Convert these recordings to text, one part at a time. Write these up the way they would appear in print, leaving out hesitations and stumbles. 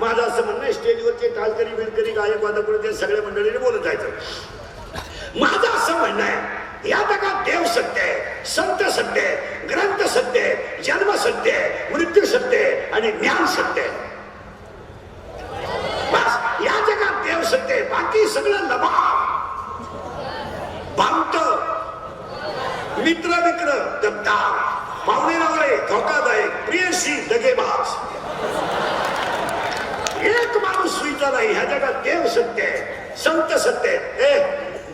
माझं असं म्हणणं आहे, स्टेजवरचे टाळकरी बिलकरी गायक वादक सगळ्या मंडळीने बोलत जायचं. माझं असं म्हणणं आहे, या जगात देव सत्य आहे, संत सत्य आहे, ग्रंथ सत्य आहे, जन्म सत्य आहे, मृत्यू सत्य आहे आणि ज्ञान सत्य आहे. बस या जगात देव सत्य आहे, बाकी सगळं लबाड भांगत, मित्र गद्दार, पाहुणे रावळे धोकादायक, प्रियसी दगेबाज. एक माणूस सुईचा नाही. ह्या जगात देव सत्य आहे, संत सत्य आहे,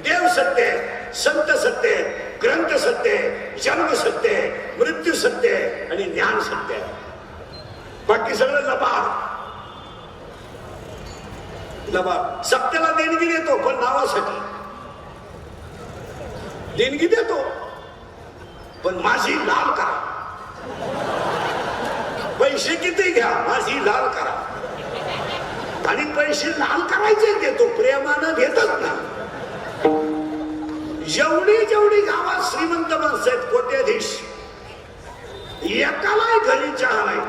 देव सत्य आहे, संत सत्य आहे, ग्रंथ सत्य आहे, जन्म सत्य आहे, मृत्यू सत्य आहे आणि ज्ञान सत्य आहे. बाकी सगळं लबाड. सत्याला देणगी देतो पण नावासाठी. देणगी देतो पण माझी लाल करा. पैसे किती घ्या, माझी लाल करा. आणि पैसे लाल करायचे देतो, प्रेमानं घेतच ना. जेवढी गावात श्रीमंत माणसं आहेत, कोट्याधीश, एकाला घरी चहा नाही.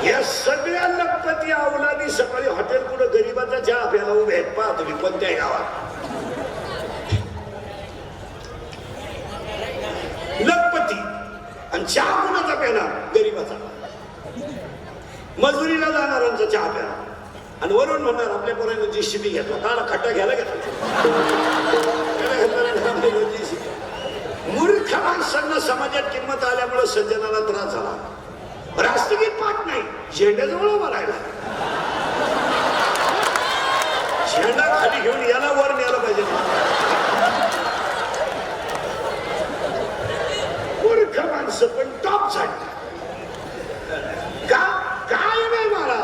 या सगळ्या लखपती अवलादी सकाळी हॉटेल पुढे गरीबाचा चहा प्यायला उभे आहेत. पहा तुम्ही कोणत्याही गावात लखपती, आणि चहा कोणाचा प्याला? गरीबाचा. मजुरीला जाणाऱ्यांचा चहा प्याला. आणि वरून म्हणणार आपल्या पोरांनी JCB घेतला, काला खड्डा घ्यायला घेतला. मूर्ख माणसांना समाजात किंमत आल्यामुळे सज्जनाला त्रास झाला. राष्ट्रगीत पाठ नाही, झेंड्याजवळ मारायला. झेंडा खाली घेऊन याला वर न्यायला पाहिजे. मूर्ख माणसं पण टॉप झाली. का काय नाही मला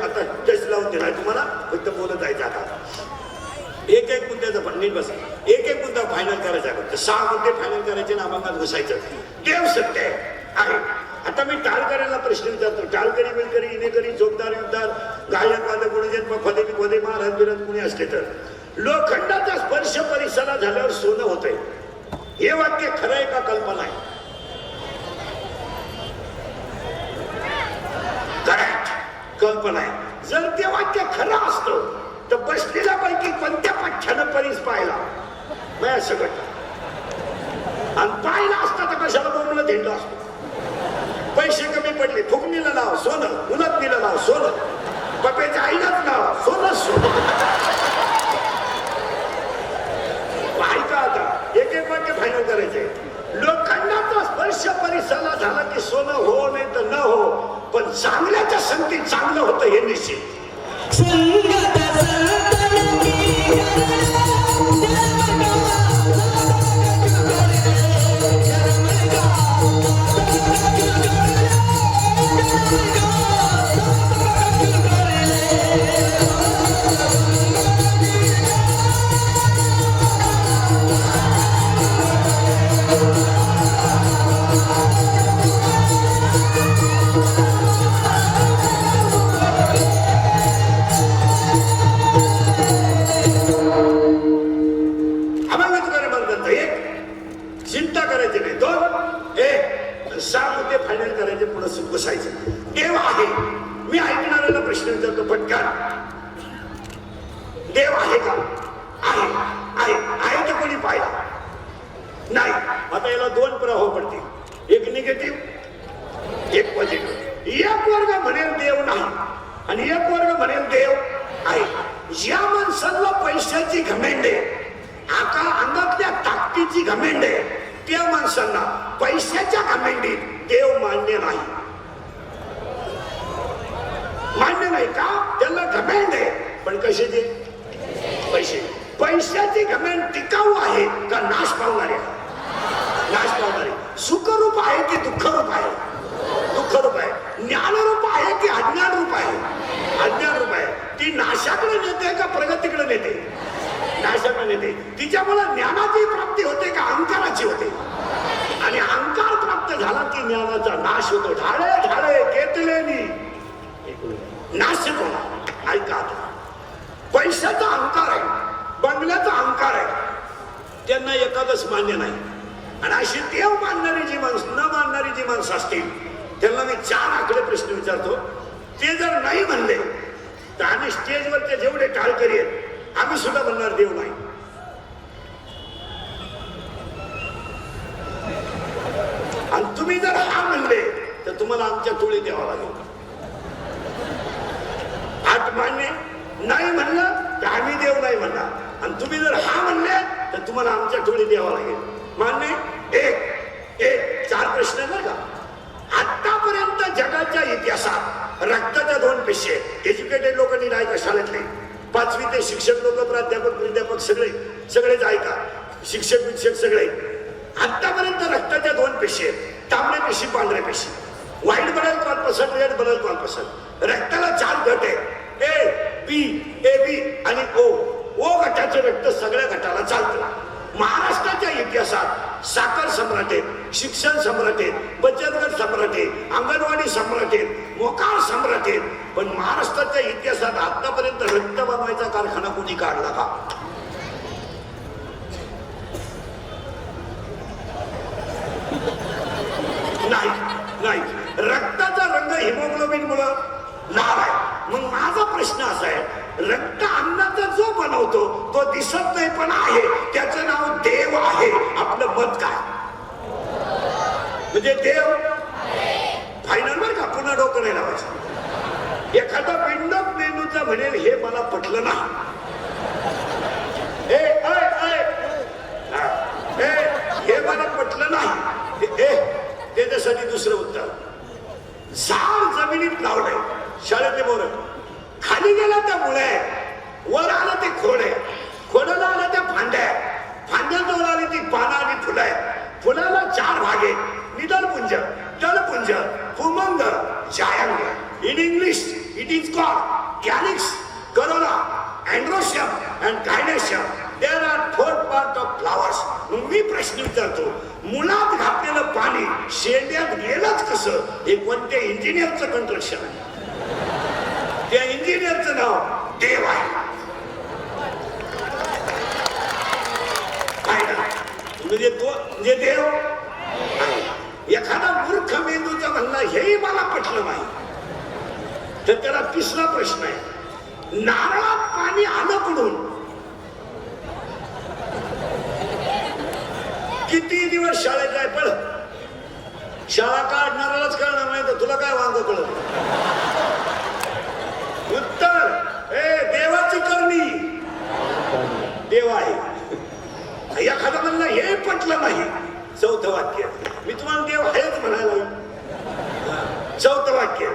आता टच लावून दिलाय तुम्हाला, फक्त बोलत जायचं. आता एक मुद्द्याचं पण नीट बस. एक मुद्दा फायनल करायचा, फक्त 6 मुद्दे फायनल करायचे ना, अभंगात घुसायचं. देव सत्य आहे. आता मी टाळकऱ्याला प्रश्न विचारतो. टाळकरी बिलकरी इनेकरी जोगदार युद्धार गायक वादक खोदे महाराज बिरत कुणी असले तर लोखंडाचा स्पर्श परिसराला झाल्यावर सोनं होतंय. हे वाक्य खरं आहे का कल्पना आहे? कल्पना आहे. जर ते वाक्य खरं असतं तर बसलेल्या पैकी कोणत्या पक्षानं परीस पाहिला माझ्या सगळं, आणि पाहिला असता तर कशाला बोलणं धेंडला असतो. पैसे कमी पडले, फुकणीला लाव सोनं, उन्हातनीला लाव सोनं, पप्याच्या आईलाच लाव सोनं. ऐका आता एक वाक्य फायनल करायचे. लोखंडाचा स्पर्श परिसराला झाला की सोनं हो नाही तर न हो, पण चांगल्याच्या संगतीत चांगलं होतं हे निश्चित. देव आहे. मी ऐकणाऱ्याला प्रश्न विचारतो पटकन. देव आहे का? आहे तर कोणी पाहिला नाही. आता याला 2 प्रभाव पडतील, एक निगेटिव्ह एक पॉझिटिव्ह. एक वर्ग म्हणेल देव नाही आणि एक वर्ग म्हणेल देव आहे. ज्या माणसाला पैशाची घमेंड आहे, अंगातल्या ताकदीची घमेंड आहे, त्या माणसांना पैशाच्या घमेंडीत देव मान्य नाही. का? त्याला घमेंड आहे, पण कशाची? पैशाची घमेंड टिकाऊ आहे का नाश पावणारे? नाश पावणारे. सुखरूप आहे की दुःखरूप आहे? दुःखरूप आहे. ज्ञानरूप आहे की अज्ञान रूप आहे? अज्ञान रूप आहे. ती नाशाकडे नेते का प्रगतीकडे नेते? नाशाकडे नेते. तिच्यामुळे ज्ञानाची प्राप्ती होते का अहंकाराची होते? आणि अहंकार प्राप्त झाला की ज्ञानाचा नाश होतो. ढाळे केतलेनी नाश होणार. ऐका, पैशाचा अहंकार आहे, बंगल्याचा अहंकार आहे, त्यांना एखादच मान्य नाही. आणि अशी देव मानणारी जी माणसं, न मानणारी जी माणसं असतील त्यांना मी 4 आकडे प्रश्न विचारतो. ते जर नाही म्हणले तर आम्ही स्टेजवरचे जेवढे टाळकरी आहेत आम्ही सुद्धा म्हणणार देव नाही. आणि तुम्ही जर हा म्हणले तर तुम्हाला आमच्या टोळी द्यावा लागेल. 8 मान्य नाही म्हणलं तर आम्ही देव नाही म्हणणार. आणि तुम्ही जर हा म्हणले तर तुम्हाला आमच्या टोळी द्यावा लागेल. मान्य? एक 4 प्रश्न बरं का. आतापर्यंत जगाच्या इतिहासात रक्ताच्या 2 पेशी आहेत. एज्युकेटेड लोकांनी नाही का शाळेतले 5वी ते शिक्षक लोक, प्राध्यापक सगळेच ऐका, शिक्षक सगळे. आतापर्यंत रक्ताच्या 2 पेशी आहेत. तांबड्या पेशी, पांढऱ्या पेशी. White blood corpuscle, red blood corpuscle. रक्ताला 4 गट आहेत. ए बी, ए बी आणि ओ. ओ गटाचे रक्त सगळ्या गटाला चालतं. महाराष्ट्राच्या इतिहासात साखर सम्राट आहेत, शिक्षण सम्राट आहेत, बचत गट सम्राट आहेत, अंगणवाडी सम्राट आहेत, मोकार सम्राट आहेत. पण महाराष्ट्राच्या इतिहासात आतापर्यंत रक्त बनवायचा कारखाना कोणी काढला का? नाही. रक्ताचा रंग हिमोग्लोबिन मुळे लाल आहे. मग माझा प्रश्न असा आहे, रक्त अन्नाचा जो बनवतो तो दिसत नाही पण आहे, त्याचं नाव देव आहे. आपलं मत काय? म्हणजे देव फायनल बर का? पुन्हा डोकं नाही लावायचं. एखादा पिंडक मेंदूचा म्हणेल हे मला पटलं नाही. हे मला पटलं नाही. त्याच्यासाठी दुसरं उत्तर. झाड जमिनीत लावलंय, शाळेतले बोर खाली गेला त्या मुळे, वर आलं ते खोड आहे, खोडाला आलं त्या फांद्या, फांद्याजवळ आली ती पानं आणि फुलं आहे. फुलाला 4 भाग आहेत. निदलपुंज, तळपुंज, पुमंग, जायांग. In English it is called calyx, corolla, androecium and gynoecium. There are 4 part of flowers. मी प्रश्न विचारतो, मुळात घातलेलं पाणी शेंड्यात गेलंच कसं? हे कोणत्या इंजिनियरचं कंस्ट्रक्शन आहे? त्या इंजिनियरचं नाव देव आहे. म्हणजे देव. एखादा मूर्ख मेंदूचं म्हणणं हेही मला पटलं नाही. तर त्याला 3रा प्रश्न आहे, नारळात पाणी आलं कुठून? किती दिवस शाळेत आहे पण शाळा काढणारालाच कळणार नाही तर तुला काय वांग कळत? उत्तर देवाची करणी. देव आहे. एखादं म्हणलं हे पटलं नाही. 4थं वाक्य मी तुम्हाला देव आहेच म्हणायला. 4थं वाक्य,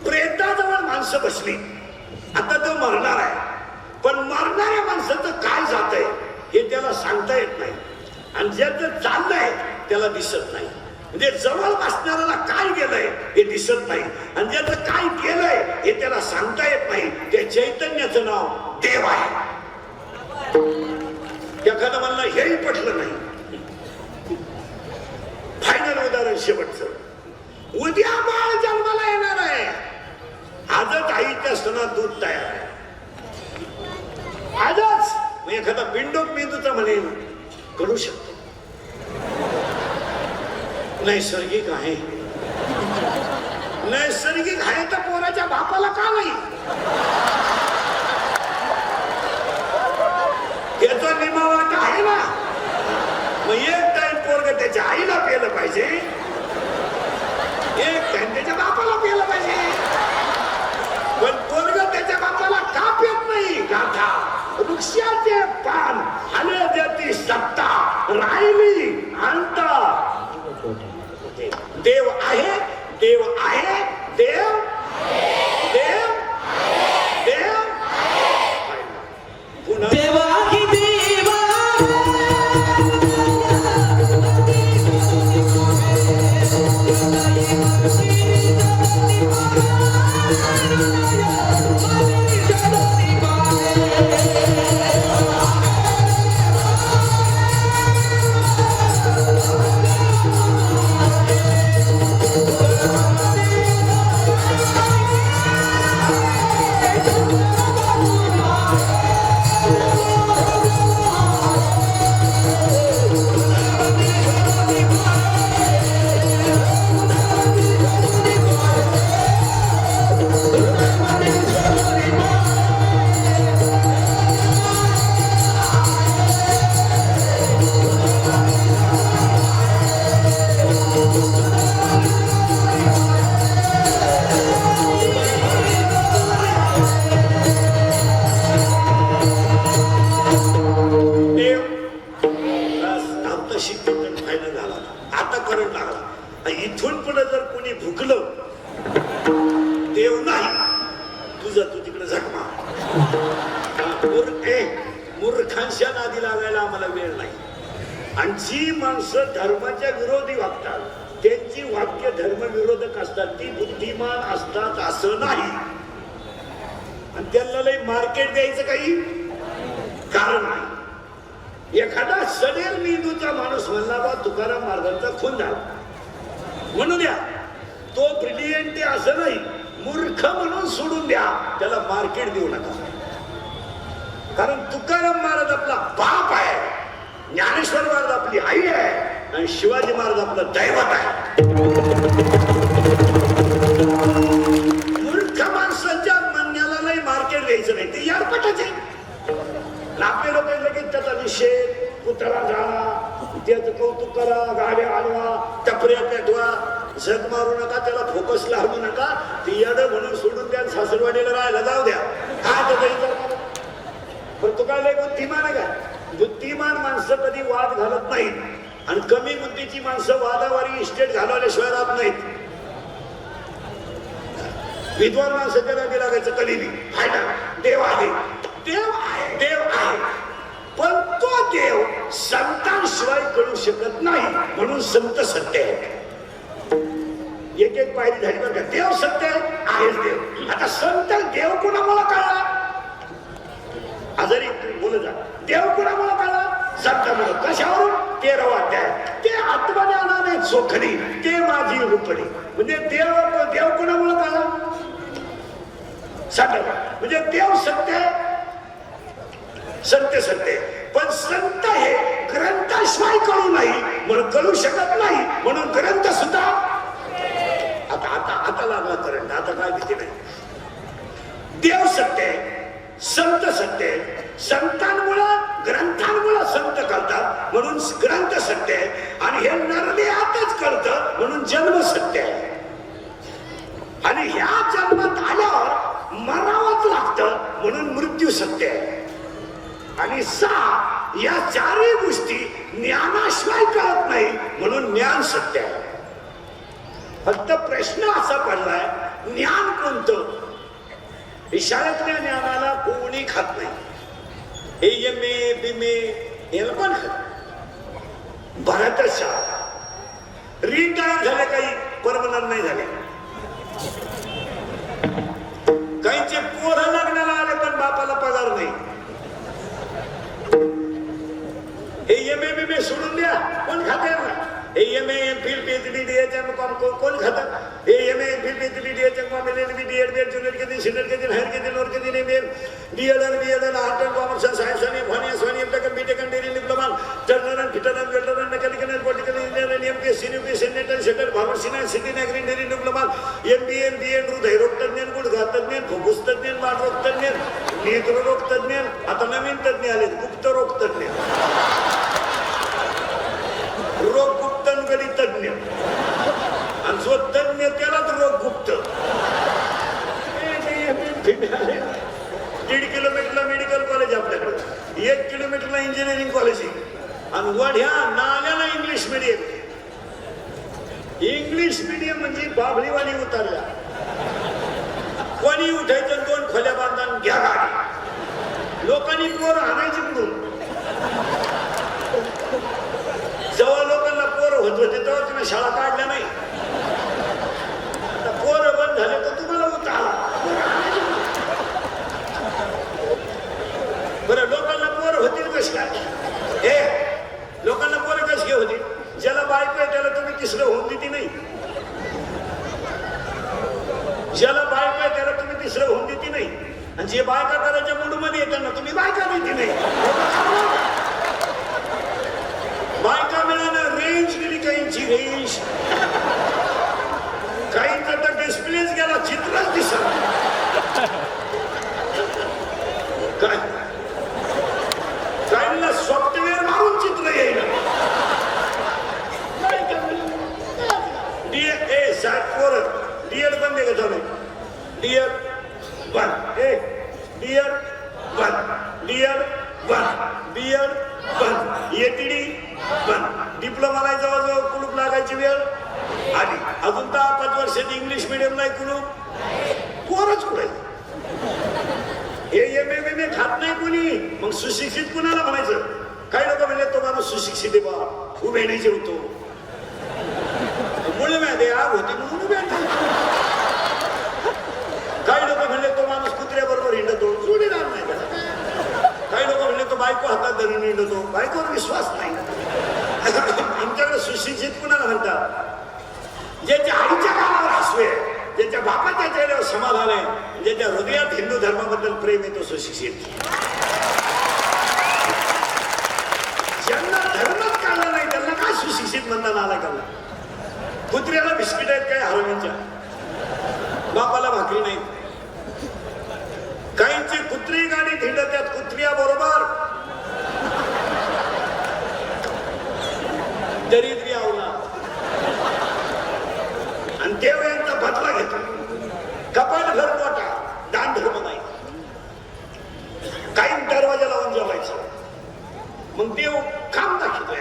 प्रेताजवळ माणसं बसली. आता तो मरणार आहे, पण मरणाऱ्या माणसाचं काय जातंय हे त्याला सांगता येत नाही. आणि ज्याचं चाललंय त्याला दिसत नाही. म्हणजे जवळ बसणाऱ्याला काय गेलंय हे दिसत नाही, आणि ज्याचं काय केलंय हे त्याला सांगता येत नाही. त्या चैतन्याचं नाव देव आहे. एखादं म्हणलं हेही पटलं नाही. फायनल उदाहरण शेवटचं. उद्या बाळ जन्माला येणार आहे. आजच आईच्या स्तनात दूध तयार आहे. आजच. मग एखादा पिंडोक मेंदूचा म्हणेल करू शकतो. नैसर्गिक आहे. नैसर्गिक आहे तर पोराच्या बापाला का नाही? याचा निमा वाटा आहे ना. मग एक टाइम पोरग त्याच्या आईला पेलं पाहिजे, एक टाइम त्याच्या बापाला पेलं पाहिजे. पण पोरग त्याच्या बापाला का पेत नाही? गाथा वृक्षाचे पान आले ज्याची सत्ता राहिली अंत. देव आहे, देव आहे, देव देव देव. पुन्हा इथून पुढे जर कोणी भुकलं देव नाही तुझा तू तिकडे जखमा. मूर्खांच्या नादी लागायला आम्हाला वेळ नाही. आणि जी माणसं धर्माच्या विरोधी वागतात त्यांची वाक्य धर्मविरोधक असतात ती बुद्धिमान असतात असं नाही. आणि त्यांना लई मार्केट द्यायचं काही कारण नाही. एखादा सडेल मेंदूचा माणूस म्हणला बा तुकाराम महाराजांचा खून झाला म्हणू द्या, तो ब्रिलियंट आहे असं नाही, मूर्ख म्हणून सोडून द्या, त्याला मार्केट देऊ नका. कारण तुकाराम महाराज आपला बाप आहे, ज्ञानेश्वर महाराज आपली आई आहे आणि शिवाजी महाराज आपलं दैवत आहे. मूर्ख माणसाच्या म्हणण्याला नाही मार्केट द्यायचं नाही, ते यारपटच आहे. आपले लोक लगेच त्याचा निषेध, पुतळा झाला, त्याचं कौतुक करा, गाड्या आणवा, टपऱ्या पेटवा, झग मारू नका, त्याला फोकस लावू नका, ती याड म्हणून सोडून द्या, सासरवाडीला राहायला जाऊ द्या. काय तर पण तू काय लय बुद्धिमान आहे का? बुद्धिमान माणसं कधी वाद घालत नाहीत आणि कमी बुद्धीची माणसं वादावारी इस्टेट घालवल्याशिवाय राहत नाहीत. विद्वान माणसाच्या नादी लागायचं कधी नाही. हाय ना, देव आहे, देव आहे, देव आहे, पण तो देव संतांशिवाय कळू शकत नाही म्हणून संत सत्य आहे. एक एक पायरी झाली बरं का. देव सत्य आहे देव. आता संत देव कुणामुळे कळला? आजारी बोलत जा. देव कुणामुळे कळला? संतांमुळे. कशावरून? 13वा अध्याय. ते आत्मज्ञानाने चोखली, ते माझी रूपणी. म्हणजे देव कुणामुळे कळला? संत. म्हणजे देव सत्य, संत सत्य. पण संत हे ग्रंथाशिवाय कळू नाही म्हणून कळू शकत नाही म्हणून ग्रंथ सुद्धा आता आता आता लागला करंट. आता काय भीती नाही. देव सत्य, संत सत्य. संतांमुळं ग्रंथांमुळं संत कळतात म्हणून ग्रंथ सत्य आहे. आणि हे नरदेहातच कळतं म्हणून जन्म सत्य आहे. आणि ह्या जन्मात आल्यावर मरावंच लागतं म्हणून मृत्यू सत्य आहे. आणि या चारही गोष्टी ज्ञानाशिवाय कळत नाही म्हणून ज्ञान सत्य आहे. फक्त प्रश्न असा पडलाय, ज्ञान कोणतं? शाळेतल्या ज्ञानाला कोणी खात नाही. एम.ए. बी.ए. याला कोण खात? भारतच शाळा रिटायर झाले, काही परमनंट नाही झाले. काहींचे पोरं लग्नाला आले पण बापाला पगार नाही. एम.ए. बी.ए. सोडून द्या, कोण खाते? एम.ए. MPhil PhD. DHM कोण खातं? MA. MPhil PhD. DHM LLB D.Ed junior केली, सिनियर केली, हायर केली, लोअर केली, एम.ए. D.Ed आणि B.Ed आर्ट अँड कॉमर्स आणि सायन्स आणि फायनान्स आणि एम.टेक बी.टेक आणि डेअरी डिप्लोमा, टर्नर आणि फिटर आणि वेल्डर आणि मेकॅनिकल आणि पॉलिटिकल इंजिनियर आणि एम.पी.एस.सी. यूपीएससी नेट आणि सेटल फार्मसी आणि city agri dairy diploma, MBA. आणि B.Ed हृदयरोग तज्ञ, गुडघा तज्ञ, फुफ्फुस तज्ञ, मानरोग तज्ञ, नेत्ररोग तज्ञ, आता नवीन तज्ञ आले गुप्त रोग तज्ञ, रोग गुप्तनगरी तज्ञ. आणि जो तज्ञ त्यालाच रोग गुप्त. 1.5 किलोमीटरला मेडिकल कॉलेज आपल्याकडे, 1 किलोमीटरला इंजिनिअरिंग कॉलेज आणि वढ्या नाल्याला इंग्लिश मीडियम. इंग्लिश मीडियम म्हणजे बाभळीवाणी उतरल्या. कोणी उठायचं 2 खोल्या बांधून घ्या गाडी. लोकांनी पोरं आणायची कुठून? जेव्हा लोकांना पोरं होत होते तेव्हा तुम्ही शाळा काढल्या नाही. आता पोरं बंद झाले तर तुम्हाला उतारा. बरं, लोकांना पोरं होतील कशी काय? हे लोकांना पोरं कशी काय होतील? ज्याला बायको आहे त्याला तुम्ही तिसरं होऊन देते नाही. ज्याला बायको आहे त्याला तुम्ही तिसरं होऊन देते नाही. आणि जे बायका करायच्या मूडमध्ये येताना तुम्ही बायका देते नाही. बायका मिळालं, रेंज गेली काहींची, रेंज काहींचा तर डिस्प्लेच गेला, चित्रच दिसत काय. काहींना सॉफ्टवेअर मारून चित्र येईल. डीएड बंद आहे का? डीएड बंद, डीएड बंद, डीएड बंद, बीएड बंद, एटीडी बंद. डिप्लोमाला जवळजवळ कुलूप लागायची वेळ. अजून 10-5 वर्षात इंग्लिश मिडियमला कुणू पोरच कुठे हे एम ए खात नाही कोणी. मग सुशिक्षित कुणाला म्हणायचं? काही लोक म्हणले तो माणूस सुशिक्षित आहे बा, उभे नाही जेवतो, मुळे माहिती आग होती म्हणून उभे. काही लोक म्हणले तो माणूस कुत्र्याबरोबर हिंडतो, जोडीदार नाही त्याला. काही लोक म्हणले तो बायको हातात धरून हिंडतो, बायकोवर विश्वास नाही. आमच्याकडे सुशिक्षित कुणाला म्हणतात? ज्याच्या आईच्या कानावर हसू आहे, ज्याच्या बापाच्या चेहऱ्यावर समाधान आहे, ज्याच्या हृदयात हिंदू धर्माबद्दल प्रेम आहे, तो सुशिक्षित. ज्यांना धर्मच कळला नाही त्यांना काय सुशिक्षित म्हणता आला? का कुत्र्याला बिस्किट आहेत काय हरवणीच्या, बापाला भाकरी नाही. काहींची कुत्री गाडी हिंडत त्यात कुत्र्या बरोबर दरिद्री आवला आणि देव यांचा बदला घेतो. कपाट भर मोठा, दान धर्म नाही. काही दरवाजा लावून जेवायचं, मग देव काम दाखवतोय.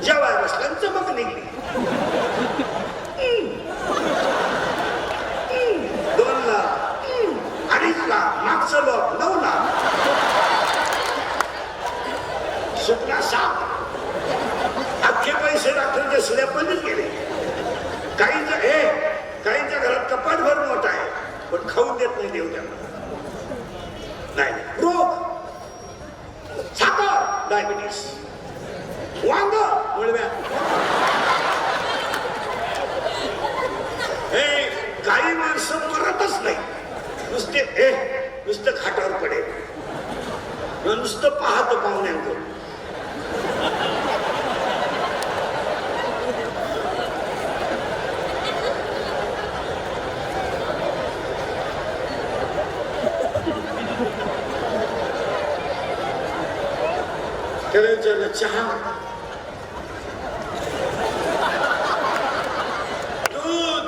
जेवाय बसल्यांचं मग निघली 2 लाख 2.5 लाख, मागचं लोक 9 लाख, सुटला 7. अख्खे पैसे डॉक्टरच्या स्लॅबमध्येच गेले. काहींच्या घरात कपाट भर मोठा आहे, पण खाऊन देत नाही देव त्यांना. नाही, रोग, साखर, डायबिटीस, वांग, मुळव्या. हे काही माणसं मरतच नाही, नुसतं खाटावर पडेल, नुसतं पाहत पाहुण्यांकडून. त्याला विचारलं चहा, दूध,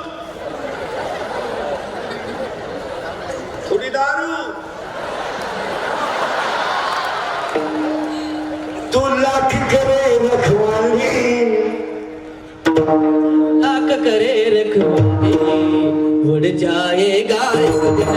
थोडी दारू, तू लाख करे रखवाली, लाख करे रखवाली, उड़ जाएगा एक दिन.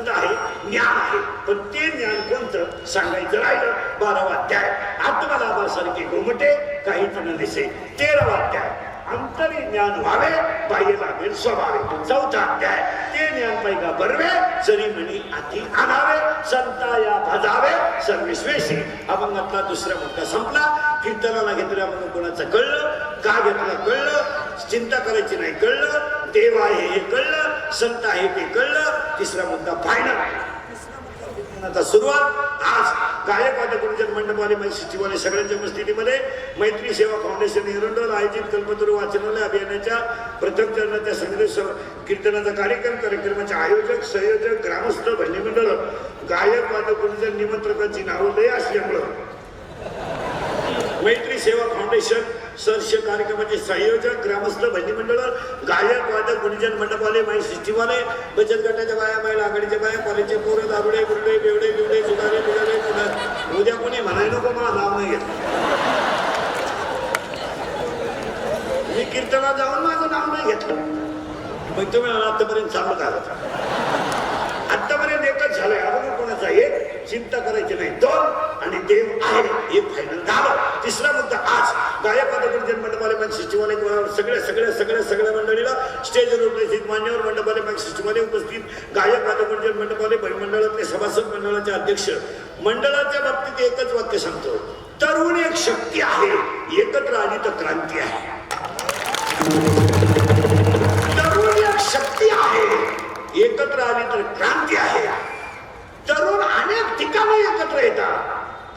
संत आहे, ज्ञान आहे. पण ते ज्ञान कोणतं सांगायचं राहिलं. 12वा अध्याय, आत्मलाभासारखे गोमटे काहीच न दिसे. 13वा अध्याय, अंतरी ज्ञान व्हावे, बाह्य लागेल स्वभावे. 4था अध्याय, ते ज्ञान पैका बरवे, जरी म्हणी अति आणावे, संता या भजावे सर्वेश्वेशी. अभंगातला दुसरा मुद्दा संपला. कीर्तनाला घेतल्या म्हणून कोणाचं कळलं, का घेतलं कळलं, चिंता करायची नाही कळलं, देव आहे हे कळलं, संत आहे ते कळलं. तिसरा मुद्दा फायनल. आता सुरुवात आज गायक वादक गुरुजन मंडपवाले सचिवालय सगळ्यांच्या उपस्थितीमध्ये मैत्री सेवा फाउंडेशन एरंडोल आयोजित कल्पतरू वाचनालय अभियानाच्या प्रथम चरणाच्या संदेश कीर्तनाचा कार्यक्रमाचे आयोजक संयोजक ग्रामस्थ भजनी मंडळ गायक वादक गुरुजन निमंत्रकांची नावं लय असल्यामुळं मैत्री सेवा फाउंडेशन सरस्य कार्यक्रमाचे संयोजक ग्रामस्थ भजनी मंडळ गायक वादक गुरुजन मंडपवाले सचिवालय बचत गटाच्या बाया महिला आघाडीच्या बाया कॉलेजचे पोरं दारुडे बुरडे बेवडे बिवडे जुगारे बिगारे पुन्हा उद्या कोणी म्हणायला नको मला नाव नाही घेत. मी कीर्तनात जाऊन माझं नाव नाही घेतलं. मग तुम्ही आतापर्यंत चालू का? आतापर्यंत एकच झालंय. अगोदर कोणाचा एक, चिंता करायची नाही 2 आणि देव आहे एक फायनल झालं. तिसरा मुद्दा आज गायक गुरुजन मंडपाले सचिवालय सगळ्या मंडळीला स्टेजवर उपस्थित मान्यवर मंडपाले सचिवालय उपस्थित गायक गुरुजन मंडपाले मंडळातले सभासद मंडळाचे अध्यक्ष मंडळाच्या बाबतीत एकच वाक्य सांगतो, तरुण एक शक्ती आहे, एकत्र आली तर क्रांती आहे. तरुण एक शक्ती आहे, एकत्र आली तर क्रांती आहे. तरुण अनेक ठिकाणी एकत्र येतात,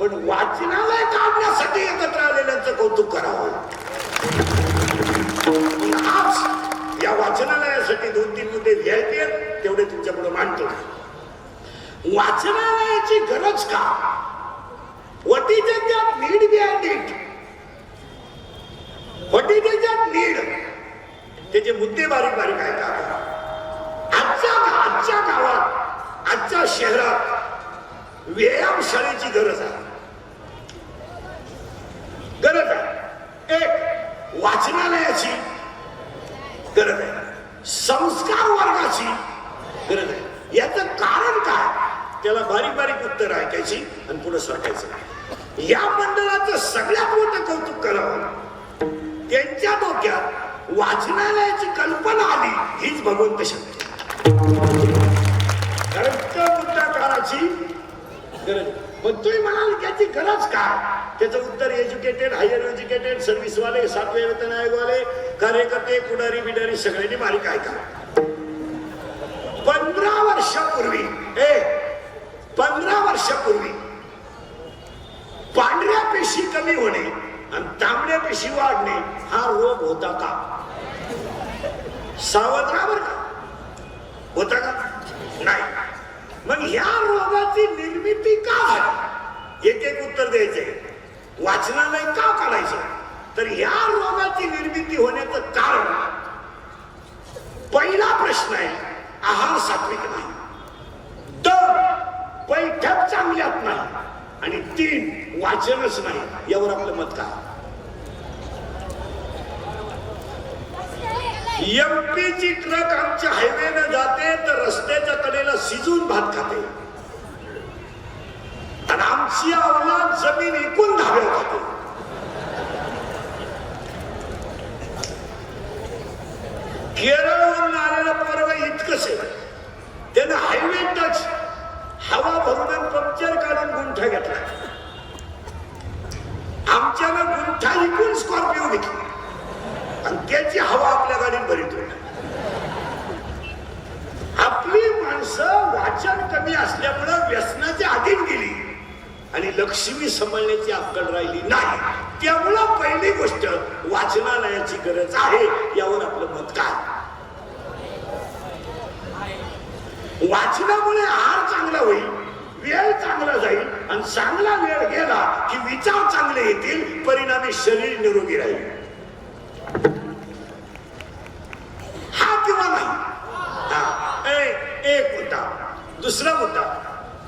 पण वाचनालय काढण्यासाठी एकत्र आलेल्यांचं कौतुक करावं. आज या वाचनालयासाठी 2-3 मुद्दे व्यायचे आहेत, तेवढे तुमच्यापुढे मांडतो. वाचनालयाची गरज का? What is that need behind it? What is that need? त्याचे मुद्दे बारीक बारीक आहेत. आजच्या गावात, आजच्या शहरात व्यायामशाळेची गरज आहे. एक वाचनालयाची गरज आहे, संस्कार वर्गाची गरज आहे. याचं कारण काय? त्याला बारीक बारीक उत्तर ऐकायची आणि पुढे सरकायचं. या मंडळाचं सगळ्यात मोठं कौतुक करावं. त्यांच्या डोक्यात वाचनालयाची कल्पना आली हीच भगवंत शक्ती. कारण त्या मुद्दा काळाची गरज. पण तुम्ही म्हणाल त्याची गरज काय? त्याचं उत्तर एज्युकेटेड, हायर एज्युकेटेड, सर्व्हिसवाले, 7वे वेतन आयोगवाले, कार्यकर्ते, पुढारी बिडारी सगळ्यांनी बारीक ऐका. 15 वर्षापूर्वी पांढऱ्या पेशी कमी होणे आणि तांबड्या पेशी वाढणे हा रोग होता का? सावध राहा बरं का. होता का? नाही. मग ह्या रोगाची निर्मिती का झाली? एक उत्तर द्यायचंय. वाचनालय का काढायचं? तर ह्या रोगाची निर्मिती होण्याचं कारण, पहिला प्रश्न आहे आहार सात्विक नाही, 2 बैठक चांगल्यात नाही, आणि 3 वाचनच नाही. यावर आपलं मत काय? एमपीची ट्रक आमच्या हायवेनं जाते तर रस्त्याच्या कडेला शिजून भात खाते, आणि आमची अवलाद जमीन एकूण धाब्यावर खाते. केरळवरून आलेला पोरगा इतकंच आहे, त्यानं हायवे टच हवा भरून पंक्चर काढून गुंठा घेतला. आमच्यानं गुंठा इकून स्कॉर्पिओ घेतली आणि त्याची हवा आपल्या गाडीत भरित होईल. आपली माणसं वाचन कमी असल्यामुळं व्यसनाच्या अधीन गेली आणि लक्ष्मी सांभाळण्याची अक्कल राहिली नाही. त्यामुळं पहिली गोष्ट वाचनालयाची गरज आहे. यावर आपलं मत काय? वाचनामुळे आहार चांगला होईल, वेळ चांगला जाईल, आणि चांगला वेळ गेला की विचार चांगले येतील, परिणामी शरीर निरोगी राहील. हा किंवा नाही? एक मुद्दा. दुसरा मुद्दा,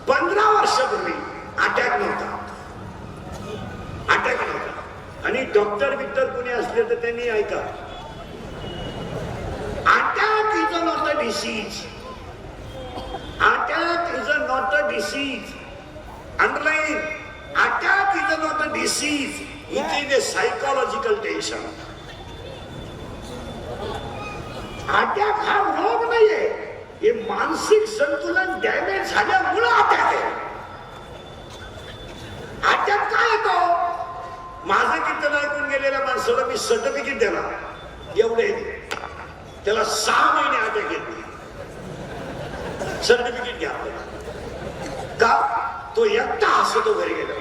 15 वर्षापूर्वी अटॅक नव्हता. आणि डॉक्टर विक्टर कोणी असले तर त्यांनी ऐका, attack is not a disease. Attack is not a disease. Underline, attack is not a disease. It is a psychological tension. Attack हा रोग नाहीये, हे मानसिक संतुलन डॅमेज झाल्यामुळे अटॅक आहे. अटॅक काय येतो? माझं कीर्तन ऐकून गेलेल्या माणसाला मी सर्टिफिकेट देणार, एवढे त्याला 6 महिने अटॅक येत नाही. सर्टिफिकेट घ्या का? तो एकटा हसतो घरी गेला.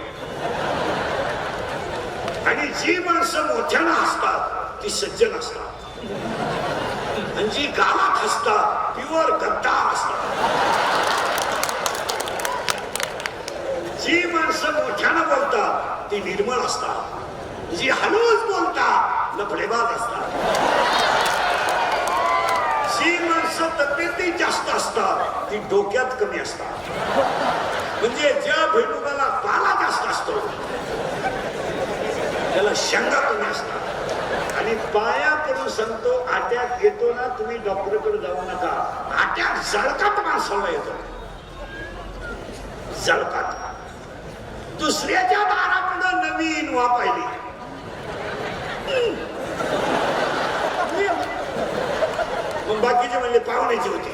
आणि जी माणसं मोठ्यानं हसतात ती सज्जन असतात, आणि जी गावात हसतात प्युअर गद्दार असतात. जी माणसं मोठ्यानं बोलतात ती निर्मळ असतात, जी हळूच बोलतात लफडेबाज असतात. जी माणसं तब्येतीत जास्त असतात ती डोक्यात कमी असतात. म्हणजे ज्या भैमुगाला पाला जास्त असतो त्याला शेंगा कमी असतात. आणि पाया पडून सांगतो, अटॅक येतो ना, तुम्ही डॉक्टरकडे जाऊ नका. अटॅक जळकात माणसाला येतो, जळकात. दुसऱ्याच्या दारापुढं नवीन वापायली. मग बाकीचे म्हणले पाहुण्याची होती.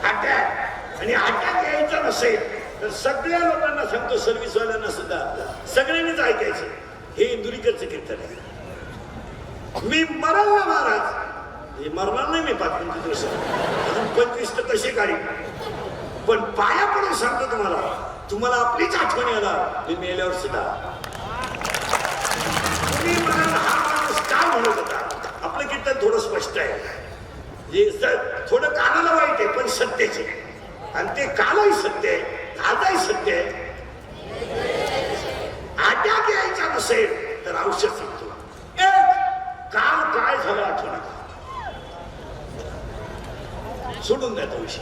अटॅक, आणि अटॅक यायचा नसेल तर सगळ्या लोकांना सांगतो, सर्व्हिसवाल्यांना सुद्धा, सगळ्यांनीच ऐकायचं. हे इंदुरीकरचं कीर्तन आहे. मी मरल ना महाराज, हे मरणार नाही मी 5-25 वर्ष, अजून 25 तर तसे काढी. पण पाया पडून सांगतो तुम्हाला आपलीच आठवण येणार मी मेल्यावर सुद्धा. तुम्ही म्हणाल हा माणूस काय म्हणत होता. आपलं कीर्तन थोडं स्पष्ट आहे, थोडं कानाला वाईट आहे पण सत्याचे, आणि ते कालही सत्य आहे, आजही सत्य आहे. अटॅक यायचा नसेल तर औषध सांगतो. काल काय झालं आठवण, सोडून द्या तो विषय.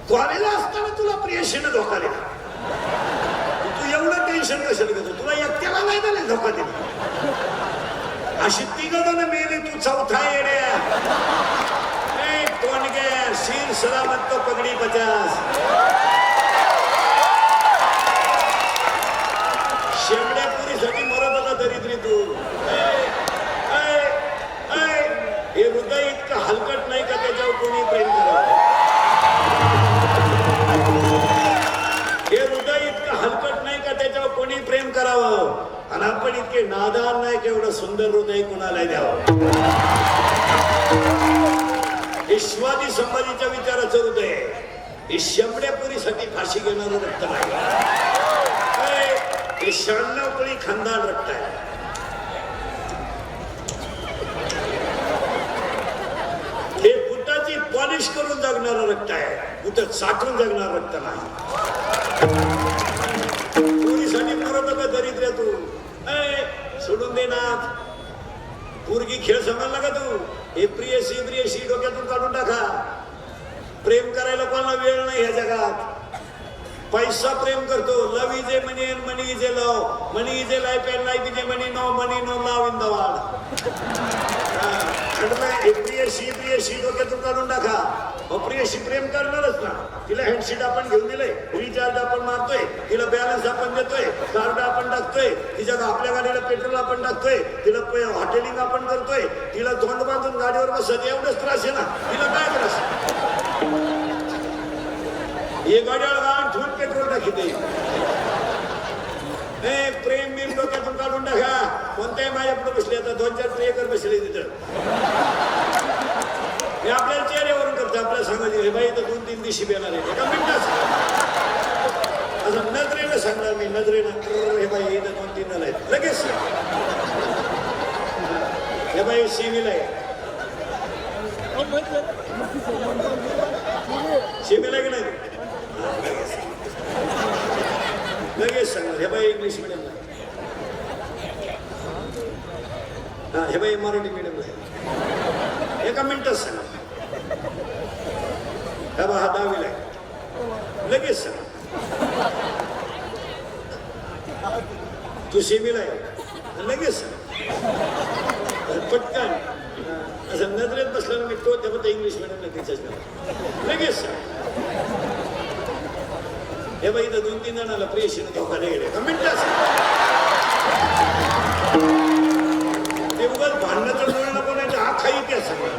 कॉलेजला असताना तुला प्रियशीने धोका दिला, तू एवढं टेन्शन कशाला घेतो? तुला एकट्याला नाही झाले धोका दिला. अशी 3 जण मेले, तू 4था येड्या. कोण गे शीर सलामत तो पगडी 50. शेमड्यापुरीसाठी मरत होता दरिद्री तू. हे हृदय इतकं हलकट नाही का त्याच्यावर कोणी प्रेम करावं? हे हृदय इतकं हलकट नाही का त्याच्यावर कोणी प्रेम करावं? आणि आपण इतके नादान नाही केवढं सुंदर हृदय कुणाला द्यावं? हे शिवाजी संभाजीच्या विचाराचं हृदय, हे शेमड्यापुरीसाठी फाशी घेणारं रक्त नाही. हे 96 कळी खानदान रक्त आहे. हे बुटाची पॉलिश करून जगणारं रक्त आहे, बुट साठून जगणारं रक्त नाही. पुरीसाठी मरत का दरिद्र्या तू? सोडून दे ना, पोरगी खेळ समजला का तू? हे प्रियशी डोक्यातून काढून टाका. प्रेम करायला कोणाला वेळ नाही ह्या जगात. पैसा प्रेम करतो. Love is a money and money is a love. Money is a life and life is a money. No money no love in the world. प्रियशी डोक्यातून काढून टाका. प्रियशी प्रेम करणारच ना. तिला हेडशीट आपण घेऊन दिलंय, रिचार्ज आपण मारतोय, तिला बॅलन्स आपण देतोय, कार्ड आपण टाकतोय, तिच्या आपल्या गाडीला पेट्रोल आपण टाकतोय, तिला हॉटेलिंग आपण करतोय, तिला तोंड बांधून गाडीवर बसत, एवढंच त्रास आहे ना. तिला काय त्रास? हे गाड्याला गाण ठेवून पेट्रोल टाकीते. प्रेम बिम डोक्यातून काढून टाका. कोणत्याही माझ्यापुढे बसले, आता 2-4 प्रियकर बसले तिथं. हे आपल्याला चेहऱ्यावरून करतो. आपल्याला सांगायचे हे बाई तर 2-3 दिवशी येणार आहे. एका मिनिटात असं नजरेनं सांगणार मी, नजरेनं हे बाई इथं 2-3 जण आहेत लगेच. हे बाई सीमेला आहे, सीमेला की नाही? लगेच सांगणार हे बाई इंग्लिश मिडियमला, हे बाई मराठी मिडियमला आहे. एका मिनिटात सांगा. हा 10वीला आहे, लगेच सांगा. तू सीमेला आहे, लगेच सांगा. पटकन असं नजरेत बसल्यानं मी तो तेव्हा इंग्लिश मिडियमला तिच्याच लगेच सांग. हे बाई इथं 2-3 जणांना प्रियशीनं धोका नाही गेले का मिनिट ते उगाच भांडणाचं बोलणं कोणाच्या हा खाई त्या सगळं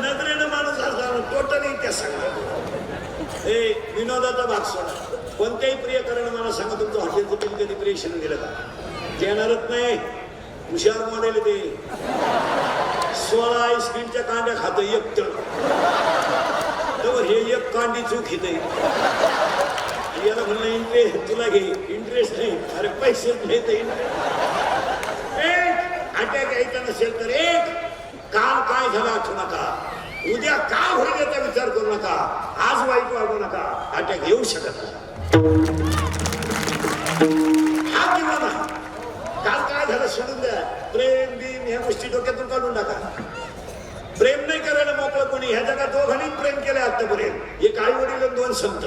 नजरेनं माणूस असला टोटली त्या सगळं. हे विनोदाचा भाग सोडा. कोणत्याही प्रियकरण मला सांगा तुमचं हॉटेलचं बिल कधी प्रियशीनं दिलं का? देणारच नाही. हुशार मॉडेल ते 16 आईस्क्रीमच्या कांड्या खातं एकटं तर हे एक कांडी चूक येते. याला म्हणलं इंटरेस्ट तुला घे इंटरेस्ट नाही. अरे पैसेच नाही तर अटॅक यायचा नसेल तर एक काल काय झालं आठवू नका. उद्या काय होईल याचा विचार करू नका. आज वाईट वागू नका. अटॅक येऊ शकत नाही. हा किंवा नाही. काल काय झालं सोडून द्या. प्रेम बिम ह्या गोष्टी डोक्यातून काढून टाका. प्रेम नाही करायला मोकळं कोणी. ह्या जगात दोघांनी प्रेम केलं आतापर्यंत. एक आई वडील 2 संत.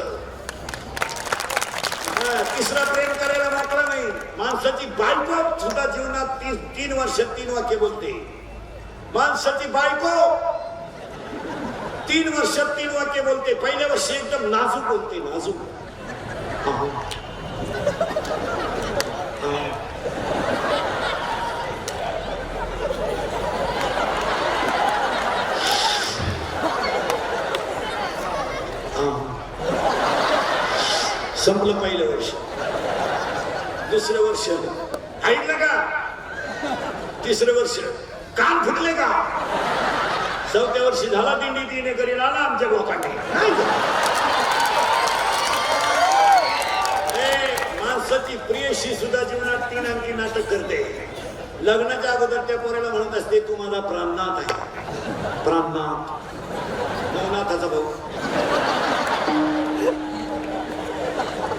तिसरा प्रेम करायला मोकळा नाही. माणसाची बायको सुद्धा जीवनात 3 वर्षात 3 वाक्य बोलते. माणसाची बायको 3 वर्षात 3 वाक्य बोलते. पहिल्या वर्षी एकदम नाजूक बोलते. नाजूक संपलं पहिलं वर्ष. दुसरं वर्ष ऐकलं का? तिसरं वर्ष कान फुटले का? 4थ्या वर्षी झाला दिंडी तिने करील आला आमच्या लोकांनी. माणसाची प्रियशी सुद्धा जीवनात 3 अंकी नाटक करते. लग्नाच्या अगोदर त्या पोराला म्हणत असते तू माझा प्राणनाथ आहे. प्राणनाथ नवनाथाचा भाऊ.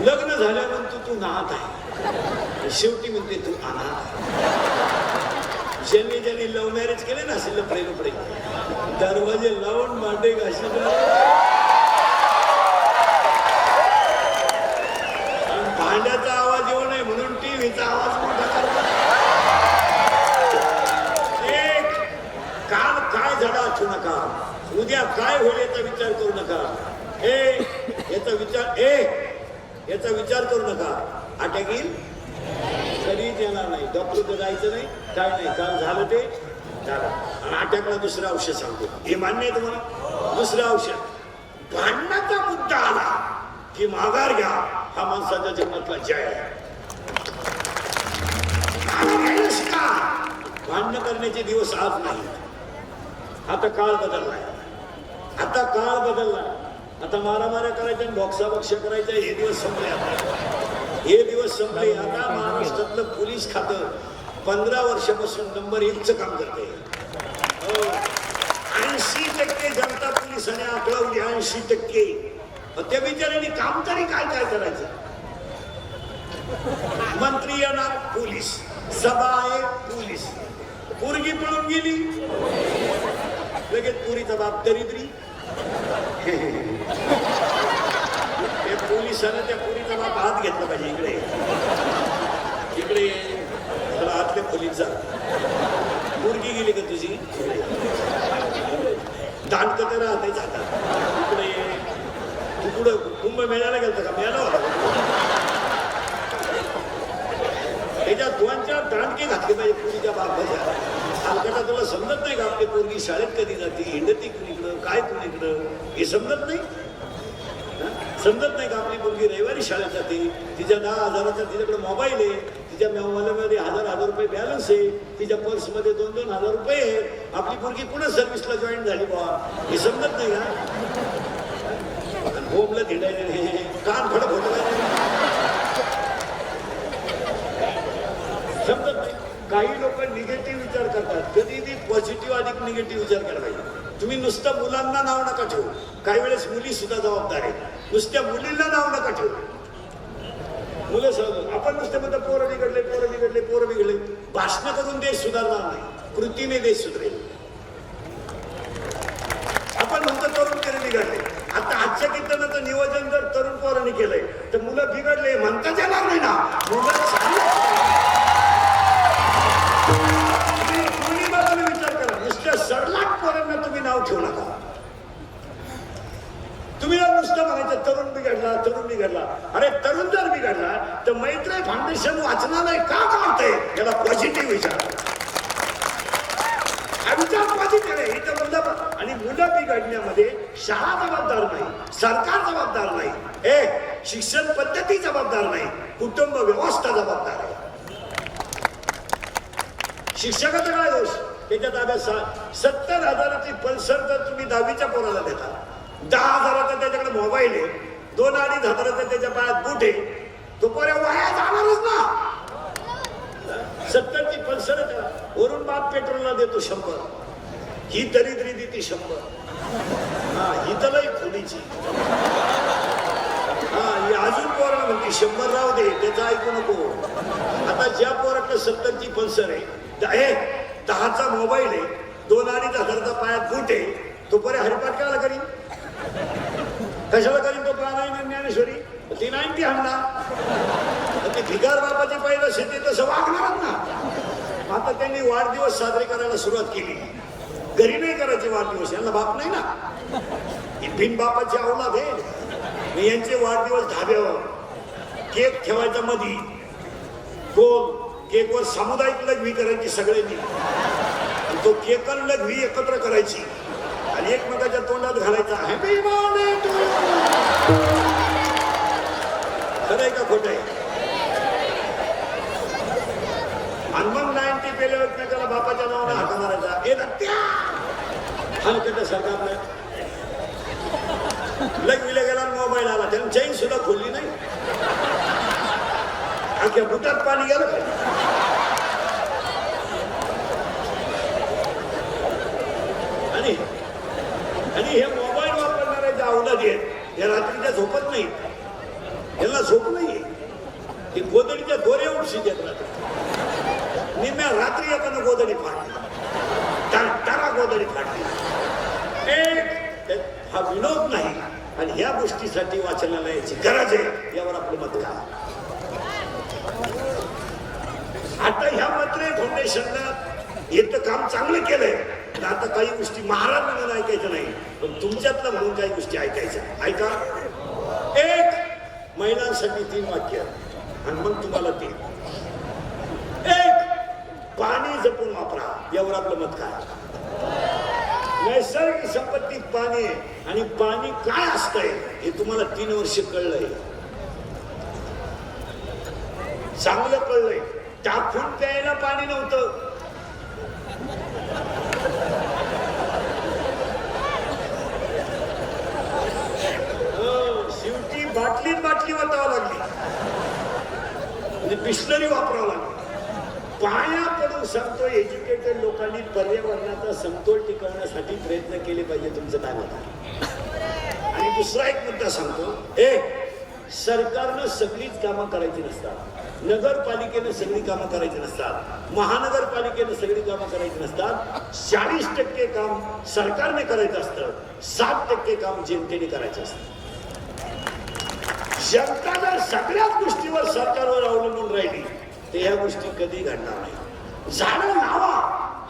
लग्न झाल्यानंतर तू नाथ आहे. शेवटी म्हणते तू अनाथ आहे. ज्यांनी लव्ह मॅरेज केले ना असे लपडे लपडे दरवाजे लावून मांडे घाशी भांड्याचा आवाज येऊ नये म्हणून टीव्हीचा आवाज मोठा करतात. एक काल काय झालं आठवू नका. उद्या काय होईल याचा विचार करू नका. याचा विचार करू नका. अटॅक येईल कधीच येणार नाही. डॉक्टर जायचं नाही काय नाही. काल झालं ते झालं. आणि अटॅकला दुसरं औषध सांगतो. हे मान्य आहे तुम्हाला? दुसरं औषध. भांडणाचा मुद्दा आला की माघार घ्या. हा माणसाच्या जीवनातला जय आहे. भांडणं करण्याचे दिवस आज नाही. आता काळ बदललाय. आता काळ बदलला. आता मारामाऱ्या करायच्या बॉक्सा करायच्या. हे दिवस संपले. आता हे दिवस संपले. आता महाराष्ट्रातलं पोलीस खातं 15 वर्षापासून नंबर 1चं काम करते. 80% जनता पोलिसांनी आकळवली. 80%. त्या बिचाऱ्यांनी काम तरी काय काय करायचं. मंत्री येणार पोलीस. सभा आहे पोलीस. पोरगी पळून गेली लगेच पुरीचा बाप दरिद्री. पोलिसांना त्या पुरीचा बाप हात घेतला पाहिजे. इकडे इकडे आतल्या खोलीत जा. पोरगी गेली का तुझी? दांड तर राहते जातात. इकडे तू पुढं कुंभमेळ्याला गेलता का? मेळा होता. त्याच्या 2-4 दांडके घातले पाहिजे पुरीच्या बापाच्या. हलकटा तुला समजत नाही का? आपली पोरगी शाळेत कधी जाते हिंडती कुणीकडं काय कुणीकडं हे समजत नाही. समजत नाही का? आपली मुलगी रविवारी शाळेत जाते. तिच्या 10,000चा तिच्याकडे मोबाईल आहे. तिच्या मोबाईलमध्ये 1,000 रुपये बॅलन्स आहे. तिच्या पर्समध्ये 2-2 हजार रुपये आहे. आपली मुलगी पुन्हा सर्व्हिसला जॉईन झाली बा. हे समजत नाही का? होमला हिंडायला कान फडक होत समजत नाही. काही लोक निगेटिव्ह विचार करतात. कधी ती पॉझिटिव्ह अधिक निगेटिव्ह विचार केला पाहिजे. तुम्ही नुसतं मुलांना नाव नका ठेवू. काही वेळेस मुली सुद्धा जबाबदार आहेत. नुसत्या मुलींना नाव नका ठेवू. मुलं सहज आपण नुसते म्हणतो पोरं बिघडले पोरं बिघडले पोरं बिघडले. भाषण करून देश सुधारणार नाही. कृतीने देश सुधरेल. आपण म्हणतो तरुण तरी बिघडले. आता आजच्या कीर्तनाचं नियोजन जर तरुण पोरांनी केलंय तर मुलं बिघडले म्हणताच येणार नाही ना. मुलं नाव ठेवू नका. तुम्ही जर नुसतं म्हणायचं तरुण बिघडला, तरुण बिघडला. अरे तरुण जर बिघडला तर मैत्री फाउंडेशन वाचनालय का काढतंय? याला पॉझिटिव्ह विचार. विचार पॉझिटिव्ह आहे इथं मुलं. आणि मुलं बिघडण्यामध्ये शाळा जबाबदार नाही, सरकार जबाबदार नाही, शिक्षण पद्धती जबाबदार नाही, कुटुंब व्यवस्था जबाबदार आहे. शिक्षकाचा काय दोष? त्याच्या ताब्यात 70,000ची पल्सर जर तुम्ही 10वीच्या पोराला देता, 10,000चा त्याच्याकडे मोबाईल आहे, 2-2.5 हजाराचा त्याच्या पायात बूट आहे, तो पोऱ्या वाया जाणारच ना. 70ची पल्सर वरून बाप पेट्रोलला देतो 100. ही दरिद्री देते 100. ही तर लई खोलीची. ही अजून पोराला म्हणते 100 राहू दे, त्याचं ऐकू नको. आता ज्या पोराकडे 70ची पल्सर आहे, 10चा मोबाईल आहे, 2-2.5 हजाराचा पायात बूट आहे, तो पोऱ्या हरिपाठ करायला करीन. कशाला करीन तो? प्राणायाम ज्ञानेश्वरी ती 90 आणणार. ते भिकार बापाची पहिलं शेती तसं वागणारच ना. आता त्यांनी वाढदिवस साजरे करायला सुरुवात केली. घरी नाही करायचे वाढदिवस, यांना बाप नाही ना. बिन बापाची औलाद आहे. यांचे वाढदिवस धाब्यावर, केक ठेवायचा मधी, गोल केकवर सामुदायिक लघवी करायची सगळ्यांनी. तो केक आणि लघवी एकत्र करायची आणि एकमेकाच्या तोंडात घालायचा हॅपी बर्थडे टू यू. खरंय का खोटं आहे? आणि मग 90 पेल्यावर एकमेकाला बापाच्या नावाने हाका मारायचा. हे दत्त्या हलकट सरकारनं लघवीला गेला, मोबाईल आला, त्यानं चैन सुद्धा खोलली नाही. अख्या बुटात पाणी गेलं काय? आणि हे मोबाईल वापरणारे जे औलाद आहेत, या रात्रीच्या झोपत नाही. यांना झोप नाहीये. ते गोदडीच्या दोऱ्या उठशी देत राहते. निम्या रात्री येताना गोदडी फाटली, तारा गोदडी फाटली. हा विनोद नाही. आणि ह्या गोष्टीसाठी वाचनालयाची गरज आहे. यावर आपलं मत का? आता ह्या मैत्री फाउंडेशननं येतं काम चांगलं केलंय. आता काही गोष्टी महाराज म्हणून ऐकायचं नाही, पण तुमच्यातलं म्हणून काही गोष्टी ऐकायच्या. ऐका. एक, महिलांसाठी 3 वाक्य आणि मग तुम्हाला 3. एक, पाणी जपून वापरा. यावर आपलं मत काय? नैसर्गिक संपत्तीत पाणी आहे आणि पाणी काय असतंय हे तुम्हाला 3 वर्ष कळलंय, चांगलं कळलंय. टाकून प्यायला पाणी नव्हतं. शेवटी बाटली वाटावं लागली आणि बिस्लरी वापरावं लागली. पाया पडून सांगतो, एज्युकेटेड लोकांनी पर्यावरणाचा समतोल टिकवण्यासाठी प्रयत्न केले पाहिजे. तुमचं काय मत आहे? आणि दुसरा एक मुद्दा सांगतो. सरकारनं सगळीच कामं करायची नसतात, नगरपालिकेनं सगळी कामं करायची नसतात, महानगरपालिकेनं सगळी कामं करायची नसतात. 40% काम सरकारने करायचं असतं, 7% काम जनतेने करायचं असतं. जनता जर सगळ्याच गोष्टीवर सरकारवर अवलंबून राहिली तर ह्या गोष्टी कधी घडणार नाही. झाडं लावा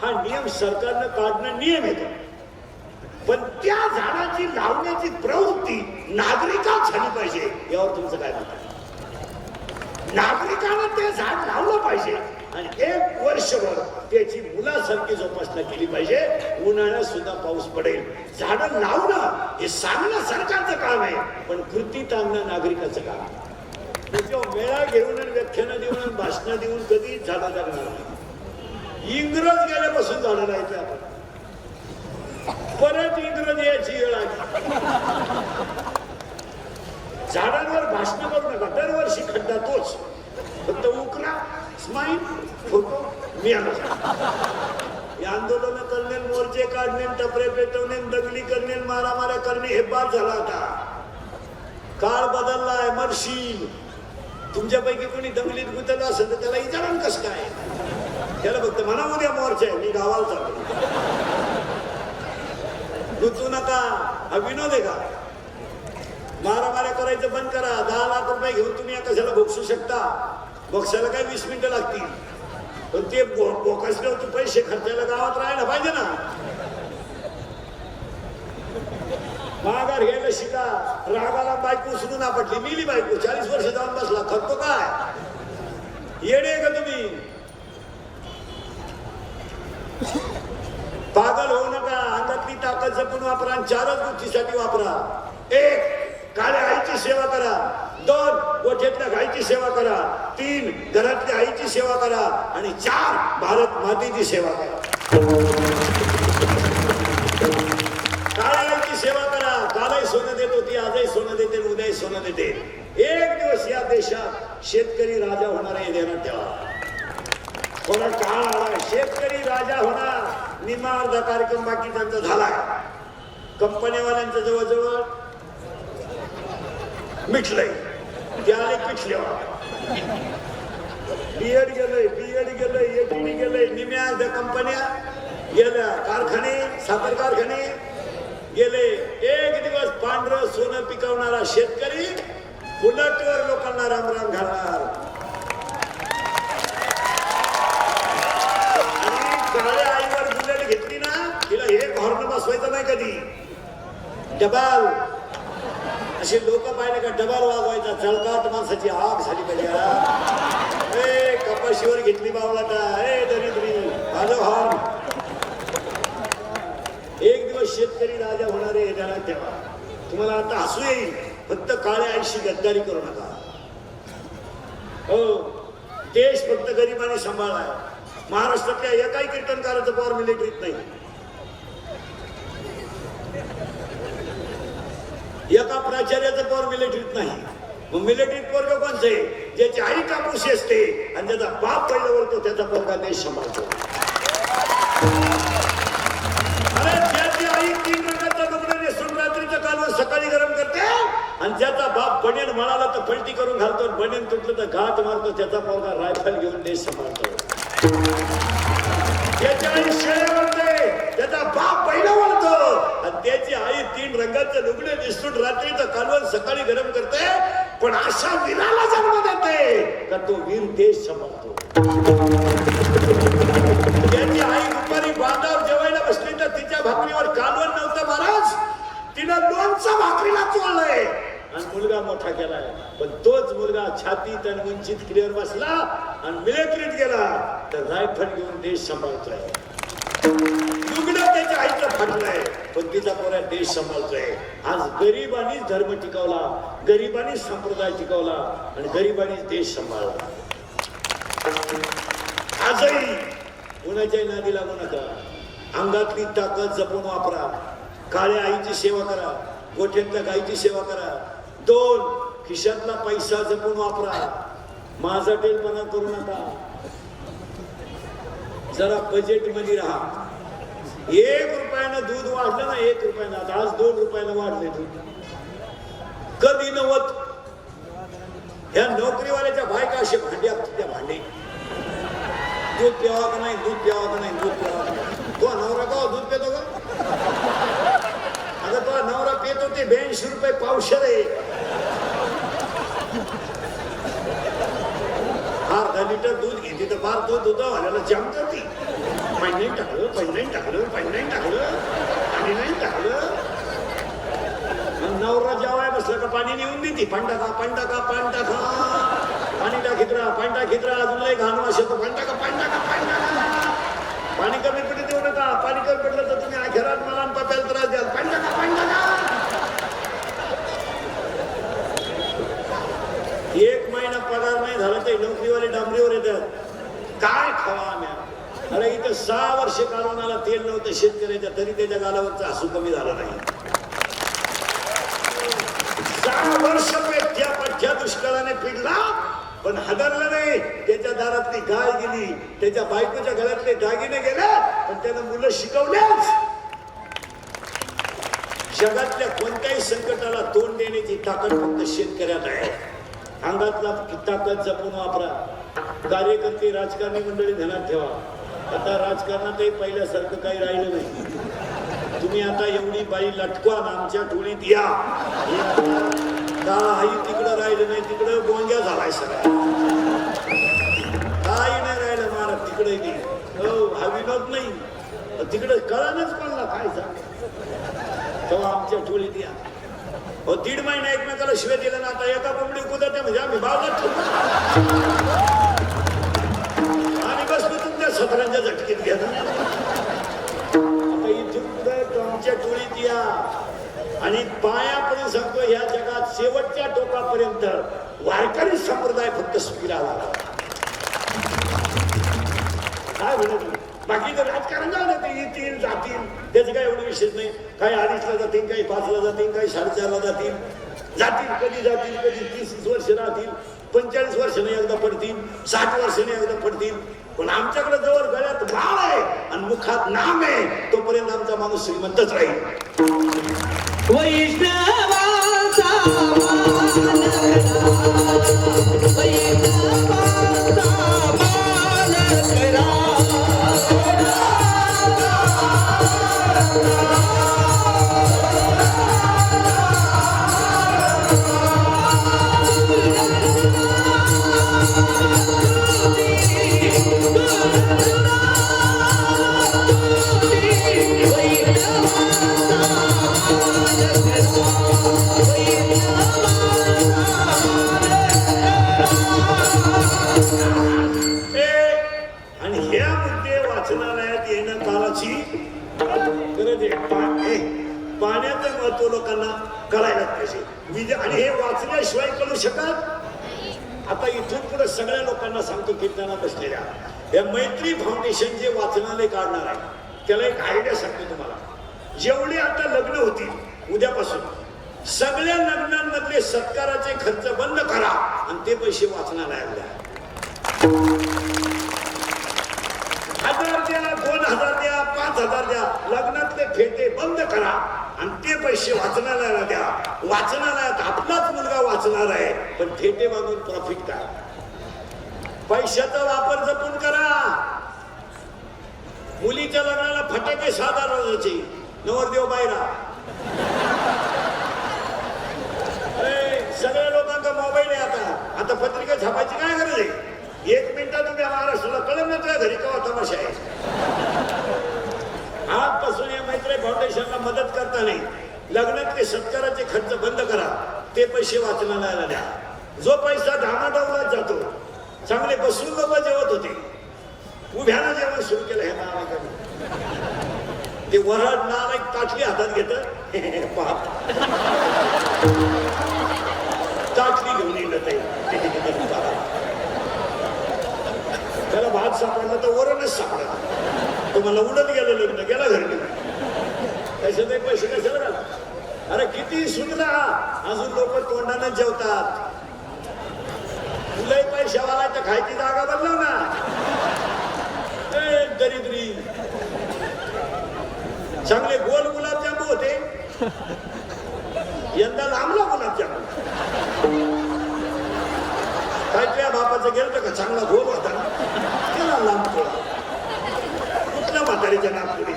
हा नियम सरकारनं काढणं नियम येतो, पण त्या झाडाची लावण्याची प्रवृत्ती नागरिकात झाली पाहिजे. यावर तुमचं काय मत आहे? नागरिकांना ते झाड लावलं पाहिजे आणि 1 वर्षभर त्याची मुलासारखी जोपासना केली पाहिजे. उन्हाळ्यात सुद्धा पाऊस पडेल. झाडं लावणं हे सांगणं सरकारचं काम आहे, पण कृतीत आणणं नागरिकाचं काम आहे. मेळा घेऊन आणि व्याख्यानं देऊन आणि भाषणं देऊन कधी झाडं जगणार नाही. इंग्रज गेल्यापासून झाडं राहायचं आपण. परत इंग्रज याची वेळ आली. झाडांवर भाषण करू नका. दरवर्षी खड्डा तोच, फक्त उकरा, स्माईल, फोटो, मी आलो. हे आंदोलन करणे, मोर्चे काढणे, टपरे पेटवणे, दंगली करणे, मारामाऱ्या करणे हे बाद झाला. आता काळ बदललाय. मरशील. तुमच्यापैकी कोणी दंगलीत गुंतलं असेल तर त्याला विचारण कसं काय? त्याला फक्त म्हणा उद्या मोर्चा आहे, मी गावाला जातो. गुंतू नका. हा विनोद आहे का? मारामाऱ्या करायचं बंद करा. 10 लाख रुपये घेऊन तुम्ही कशाला बोक्सू शकता? बॉक्साला काय 20 मिनिटं लागतील, पण ते बोकासल्यावर पैसे खर्चायला गावात राहायला पाहिजे ना. कशी का रागाला बायको उचलून आपटली मिली बायको 40 वर्ष जाऊन बसला थकतो काय येणे का तुम्ही पागल होऊ नका अंगातली ताकद जपून वापरा आणि 4च गोष्टीसाठी वापरा 1 काळ्या आईची सेवा करा 2 गोठ्यातल्या गायची सेवा करा 3 घरातल्या आईची सेवा करा आणि 4 भारत मातेची सेवा करा काळ्या आईची सेवा करा कालही सोनं देत होती आजही सोनं देते उद्याही सोनं देते एक दिवस या देशात शेतकरी राजा होणार आहे ध्यानात ठेवा कोणा काळ आला शेतकरी राजा होणार निम्मा अर्धा कार्यक्रम बाकी त्यांचा झालाय कंपनीवाल्यांचं जवळजवळ मिटलंय ते आले पिटल्यावर बीएड गेलंय एटीडी गेलंय निम्या अर्ध्या कंपन्या गेल्या कारखाने साखर कारखाने गेले एक दिवस पांढरं सोनं पिकवणारा शेतकरी बुलेटवर लोकांना रामराम घालणार काळ्या आईवर बुलेट घेतली ना तिला एक हॉर्न बसवायचं नाही कधी डबाल असे लोक पाहिले का डबाल वाजवायचा चळकाट माणसाची आग झाली पाहिजे ए कपाशीवर घेतली बावलाटा ए दरिद्री माझं हॉर्न एक दिवस शेतकरी राजा होणार आहे ध्यानात ठेवा तुम्हाला आता हसू येईल फक्त काळ्या आईशी गद्दारी करू नका हो देश फक्त गरिबांनी सांभाळलाय महाराष्ट्रातल्या एकाही कीर्तनकाराचं पॉवर मिलिटरीत नाही एका प्राचार्याचं पॉवर मिलिटरीत नाही मग मिलिटरीत पोरग कोणचं आहे ज्याची आई कापूस असते आणि ज्याचा बाप पहिला वळतो त्याचा पोरगा देश सांभाळतो अरे ज्याची आई 3 रंगाचा लुगडं नेसून रात्रीचं कालवण सकाळी गरम करते आणि ज्याचा बाप बनेन म्हणाला तर पलटी करून घालतो बनेन तुटलं तर घात मारतो त्याचा पोरगा रायफल घेऊन देश सांभाळतो त्याची आई शेळ्या वळते त्याचा बाप पहिला वळतो आणि त्याची आई 3 रंगाचं लुगडे दिसून रात्रीचं कालवण सकाळी गरम करते पण अशा वीराला जन्म देते का तो वीर देश सांभाळतो त्याची आई दुपारी बांधावर जेवायला बसली तर तिच्या भाकरीवर कालवण नव्हतं महाराज तिनं लोणचं भाकरीला चोळलंय आणि मुलगा मोठा केलाय पण तोच मुलगा छातीत आणि वंचित किल्ल्यावर बसला आणि मिलिटरीत गेला तर रायफल घेऊन देश सांभाळतोय लुगडं त्याच्या आईचं फाटलंय पण तिचा पोरा देश सांभाळतोय आज गरिबांनीच धर्म टिकवला गरिबांनीच संप्रदाय टिकवला आणि गरिबांनीच देश सांभाळला आजही कुणाच्याही नादी लागू नका अंगातली ताकद जपून वापरा काळ्या आईची सेवा करा गोठ्यातल्या गाईची सेवा करा 2 खिशातला पैसा जपून वापरा माझा टेलपणा करू नका जरा बजेट मध्ये राहा 1 रुपयानं दूध वाढलं ना 1 रुपयानं आता आज 2 रुपयानं वाढले दूध कधी नव्हत ह्या नोकरीवाल्याच्या बायका असे भांडे असतात त्या भांडे दूध प्यावा का नाही दूध प्यावा का नाही दूध प्यावा का नाही तो नवरा का दूध पितो का अगं तो नवरा पितो ते 82 रुपये पावशेर आहे अर्धा लिटर दूध घेते तर फार तो दूध वाल्याला जाम करते पाणी टाकलं पाणी नाही टाकलं नवरा जेवाय बसला का पाणी नेऊन देते पाणी टाका पाणी टाकीत राहा अजून लय घाण वास येतो पाणी टाका पाणी कमी पडले देऊ नका पाणी कमी पडलं तर तुम्ही घरात मला पप्याला त्रास द्याल पाणी टाका 1 महिना पगार नाही झाला ते नोकरीवाले डांबरीवर येतात काय खावा आम्ही अरे इथं 6 वर्ष कालवणाला तेल नव्हतं शेतकऱ्याच्या तरी त्याच्या गालावरचा हसू कमी झाला नाही 6 वर्ष त्या पठ्या दुष्काळाने पिडला पण हादरला नाही त्याच्या दारातली गाय गेली त्याच्या बायकोच्या गळ्यातले दागिने गेले पण त्यानं मुलं शिकवल्याच जगातल्या कोणत्याही संकटाला तोंड देण्याची ताकद फक्त शेतकऱ्यात आहे अंगातला ताकद जपून वापरा कार्यकर्ते राजकारणी मंडळी ध्यानात ठेवा आता राजकारणातही पहिल्यासारखं काही राहिलं नाही तुम्ही आता एवढी बाई लटकवा आमच्या टोळीत या काही तिकडं राहिलं नाही तिकडं गोंग्या झालाय सगळा काही नाही राहिलं महाराज तिकडे हो हा विनोद नाही तिकडे कळानच पडला काय सांग तेव्हा आमच्या टोळीत या हो 1.5 महिना एकमेकाला शिवाय दिला ना आता एका कोंबडी कुदरते म्हणजे आम्ही बावला ठेवतो आणि बसलो तुमच्या सतरांच्या झटकीत घ्या ना. आता इथून पुढे तुमच्या टोळीत या आणि पायापर्यंत सांगतो या जगात शेवटच्या टोकापर्यंत वारकरी संप्रदाय फक्त सुखी राहिला. काय म्हणत बाकी तर राजकारण झालं ते येतील जातील त्याचं काय एवढं विशेष नाही. काही 2:30ला जातील, काही 5ला जातील, काही 4:30ला जातील. कधी जातील, कधी 30 वर्ष राहतील, 45 वर्षाने एकदा पडतील, 60 वर्षाने एकदा पडतील. पण आमच्याकडे जवळ गळ्यात बाळ आहे आणि मुखात नाम आहे तोपर्यंत आमचा माणूस श्रीमंतच राहील. वैष्णवाचा मान करा, वैष्णवाचा मान करा. आणि ह्या मुद्दे वाचनालयात येणं काळाची गरज आहे. पाण्याचं महत्व लोकांना कळायला पाहिजे आणि हे वाचल्याशिवाय कळू शकत. आता इथून पुढे सगळ्या लोकांना सांगतो कीर्तनात बसलेल्या या मैत्री फाउंडेशन जे वाचनालय काढणार आहे त्याला एक आयडिया सांगतो तुम्हाला. जेवढे आता लग्न होतील उद्यापासून सगळ्या लग्नांमधले सत्काराचे खर्च बंद करा आणि ते पैसे वाचनालयात द्या. 1000 द्या, 2000 द्या, 5000 द्या, लग्नातले फेटे बंद करा आणि ते पैसे वाचनालयाला द्या. वाचनालयात आपलाच मुलगा वाचणार आहे पण फेटे बांधून प्रॉफिट करा. पैशाचा वापर जपून करा. मुलीच्या लग्नाला फटाके 6,000चे, नवरदेव बाहेर. सगळ्या लोकांचा मोबाईल आहे आता पत्रिका छापायची काय गरज आहे. 1 मिनिटात तुम्ही महाराष्ट्राला कळलं ना तुझ्या घरी केव्हा तमाशा आहे. आजपासून या मैत्री फाउंडेशनला मदत करता नाही. लग्नातले सत्काराचे खर्च बंद करा, ते पैसे वाचनालयाला द्या. जो पैसा धामाडवलाच जातो. चांगले बसून लोक जेवत होते, उभ्यानं जेवण सुरू केलं हे नावाने ते वराड नाव एक ताटली हातात घेत ताटली घेऊन येत त्याला भात सापडला तर वरणच सापडला. तुम्हाला उडत गेलं लग्न गेला घरी कशाचे पैसे कशाला घाला. अरे किती सुधरा अजून लोक तोंडानं जेवतात. तुलाही पैशावाला तर खायची जागा बदलव ना. दरिद्री चांगले गोल गुलाबजामू होते, यंदा लांबला गुलाबजामू. काय तुझ्या बापाचं गेलं का चांगला गोल होता ना त्याला लांब कुठल्या म्हातारीच्या नागपुरी.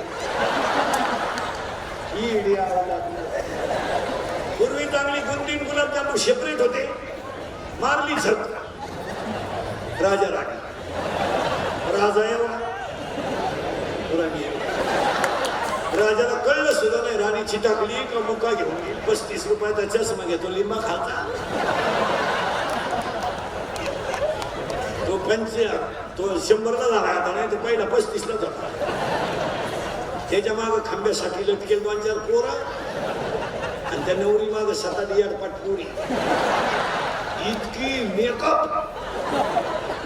पूर्वी चांगली 2-3 गुलाबजामू सेपरेट होते. मारली झक राजा राणी. राजा एवढा राजाला कळलं सुद्धा नाही. राणीची टाकली का मुका घेऊन गेली. 35 रुपयाचा चष्मा घेतो लिंबा खालचा. तो 100ला झाला आता नाही तो पहिला 35लाच होता. त्याच्या माग खांब्यासाठी लटकेल 2-4 पोरा आणि त्या नवरी माग 7-8 पाटपुरी. इतकी मेकअप.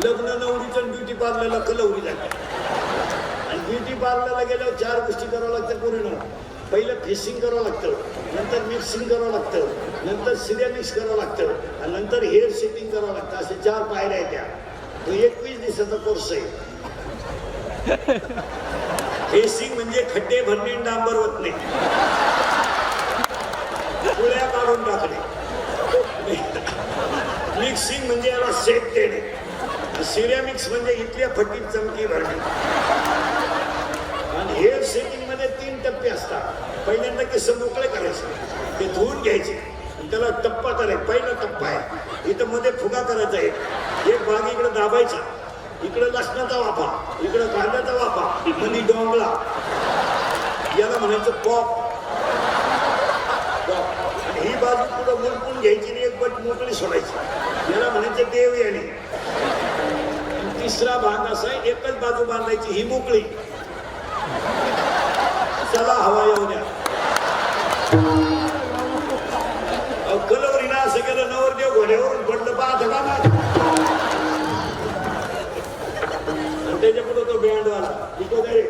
लग्न नवरीचं ब्युटी पार्लरला कलवरी जाते आणि ब्युटी पार्लरला गेल्यावर 4 गोष्टी करावं लागतात पूर्ण. पहिलं फेसिंग करावं लागतं, नंतर मिक्सिंग करावं लागतं, नंतर सिरेमिक्स करावं लागतं आणि नंतर हेअर सेटिंग करावं लागतं. असे 4 पायऱ्या आहेत त्या. तो 21 दिवसाचा कोर्स आहे. फेसिंग म्हणजे खड्डे भरणे डांबर ओतणे, पुळ्या काढून टाकणे. मिक्सिंग म्हणजे याला सेट देणे. सिरेमिक्स म्हणजे इथल्या फटीत चमकी भरणे. आणि हेअर सेटिंग मध्ये 3 टप्पे असतात. पहिल्यांदा केस मोकळे करायचे, ते धुवून घ्यायचे, त्याला टप्पा करायचा. पहिला टप्पा आहे इथं मध्ये फुगा करायचा आहे. एक भाग इकडे दाबायचा, इकडे लसणाचा वाफा, इकडे कांद्याचा वाफा, मध्ये डोंगळा. याला म्हणायचं पॉप. ही बाजू पुढं मुलपून घ्यायची आणि एक बट मोकळी सोडायची, याला म्हणायचं देव याने. तिसरा भाग असा आहे, एकच बाजू बांधायची ही मोकळी, चला हवा येऊ द्या. कलवरीला असं केलं, नवरदेव घोड्यावरून पडलं पाहत का ना, आणि त्याच्या पुढे तो बँडवाला इको दे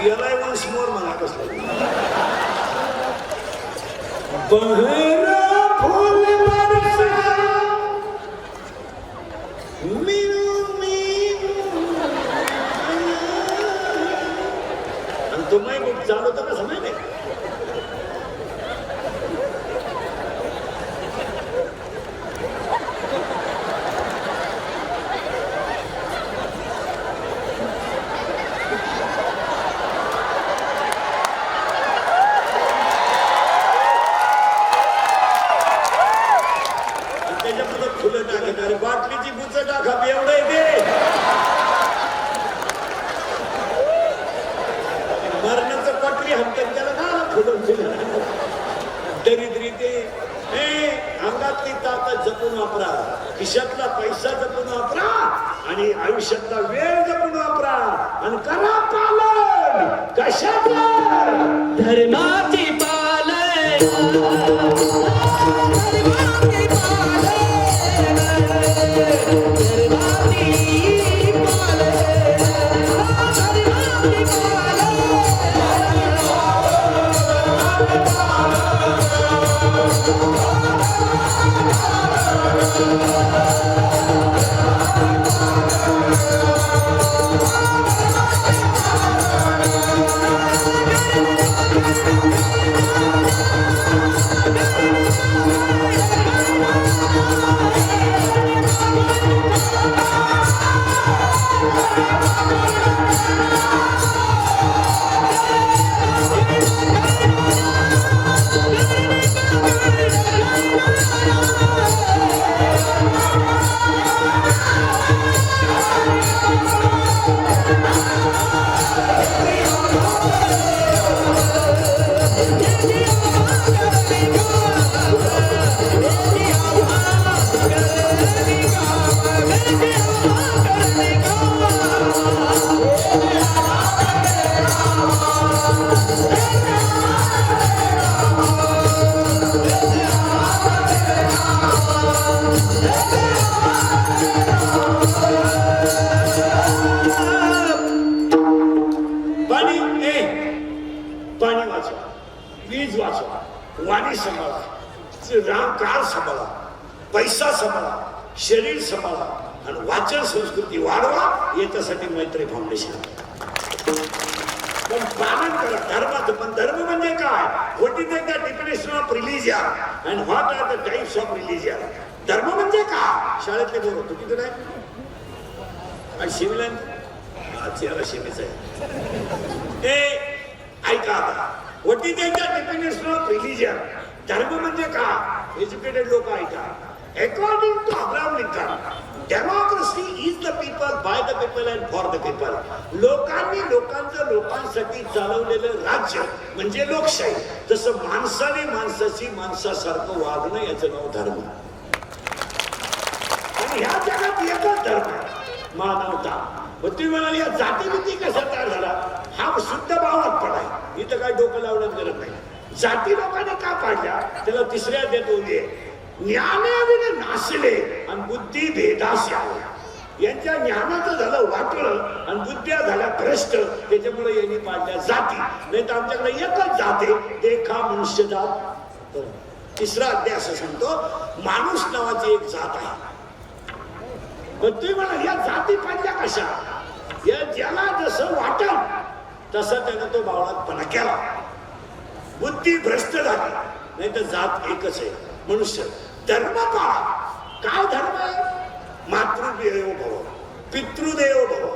याला वन्स मोर मला कसलं बहरा फूल बरसा आणि तो नाही चालू होता का समय नाही. बाटलीची बुच टाका एवढं दे, मरणाचं पटली हप्त्यात त्याला ना फुलून दिलं. दरिद्री ते अंगातली ताकद जपून वापरा, खिशातला पैसा जपून वापरा आणि आयुष्यातला वेळ जपून वापरा आणि करा पालन कशाचं धर्माची पालन, धर्माची पालन. पाणी वाचवा, वीज वाचवा, वाणी सांभाळा, काळ सांभाळा, पैसा सांभाळा, शरीर सांभाळा आणि वाचन संस्कृती वाढवा. याच्यासाठी मैत्री फाउंडेशन. पण पालन करा धर्माचं. पण धर्म म्हणजे काय? What is the definition of religion and what are the types of religion. धर्म म्हणजे काय? शाळेतले बोलतो तू किती नाही आणि शिवला चेहरा शिवीचा आहे. ऐका आता, what is the definition of religion. धर्म म्हणजे काय? एज्युकेटेड लोक ऐका. According to Abraham Lincoln, democracy is the people, by the people and for the people. लोकांनी लोकांचं लोकांसाठी चालवलेलं राज्य म्हणजे लोकशाही. जसं माणसाने माणसाची माणसासारखं वागणं याचं नाव धर्म. आणि ह्या जगात एकच धर्म आहे, मानवता. मग तुम्ही म्हणाल या जातीभीती कशा तयार झाला? हा शुद्ध भावनात पडाय. इथं काय डोकं लावण्यात गरज नाही. जाती लोकांनी का पाडल्या? त्याला तिसऱ्या देत होते, ज्ञानाविने नासले आणि बुद्धी भेदाशी आले. यांच्या ज्ञानाचं झालं वाटलं आणि बुद्ध्या झाल्या भ्रष्ट. त्याच्यामुळे यांनी पाडल्या जाती. नाही तर आमच्याकडे एकच जाते, देखा मनुष्य जात. तिसरा अध्याय असं सांगतो, माणूस नावाची एक जात आहे. पण तुम्ही म्हणाल या जाती पाडल्या कशा? या ज्याला जसं वाटल तसं त्यानं तो बावळातपणा केला. बुद्धी भ्रष्ट झाली, नाही तर जात एकच आहे मनुष्य. धर्म पाळा. काय धर्म आहे? मातृदेवो भव, पितृदेवो भव,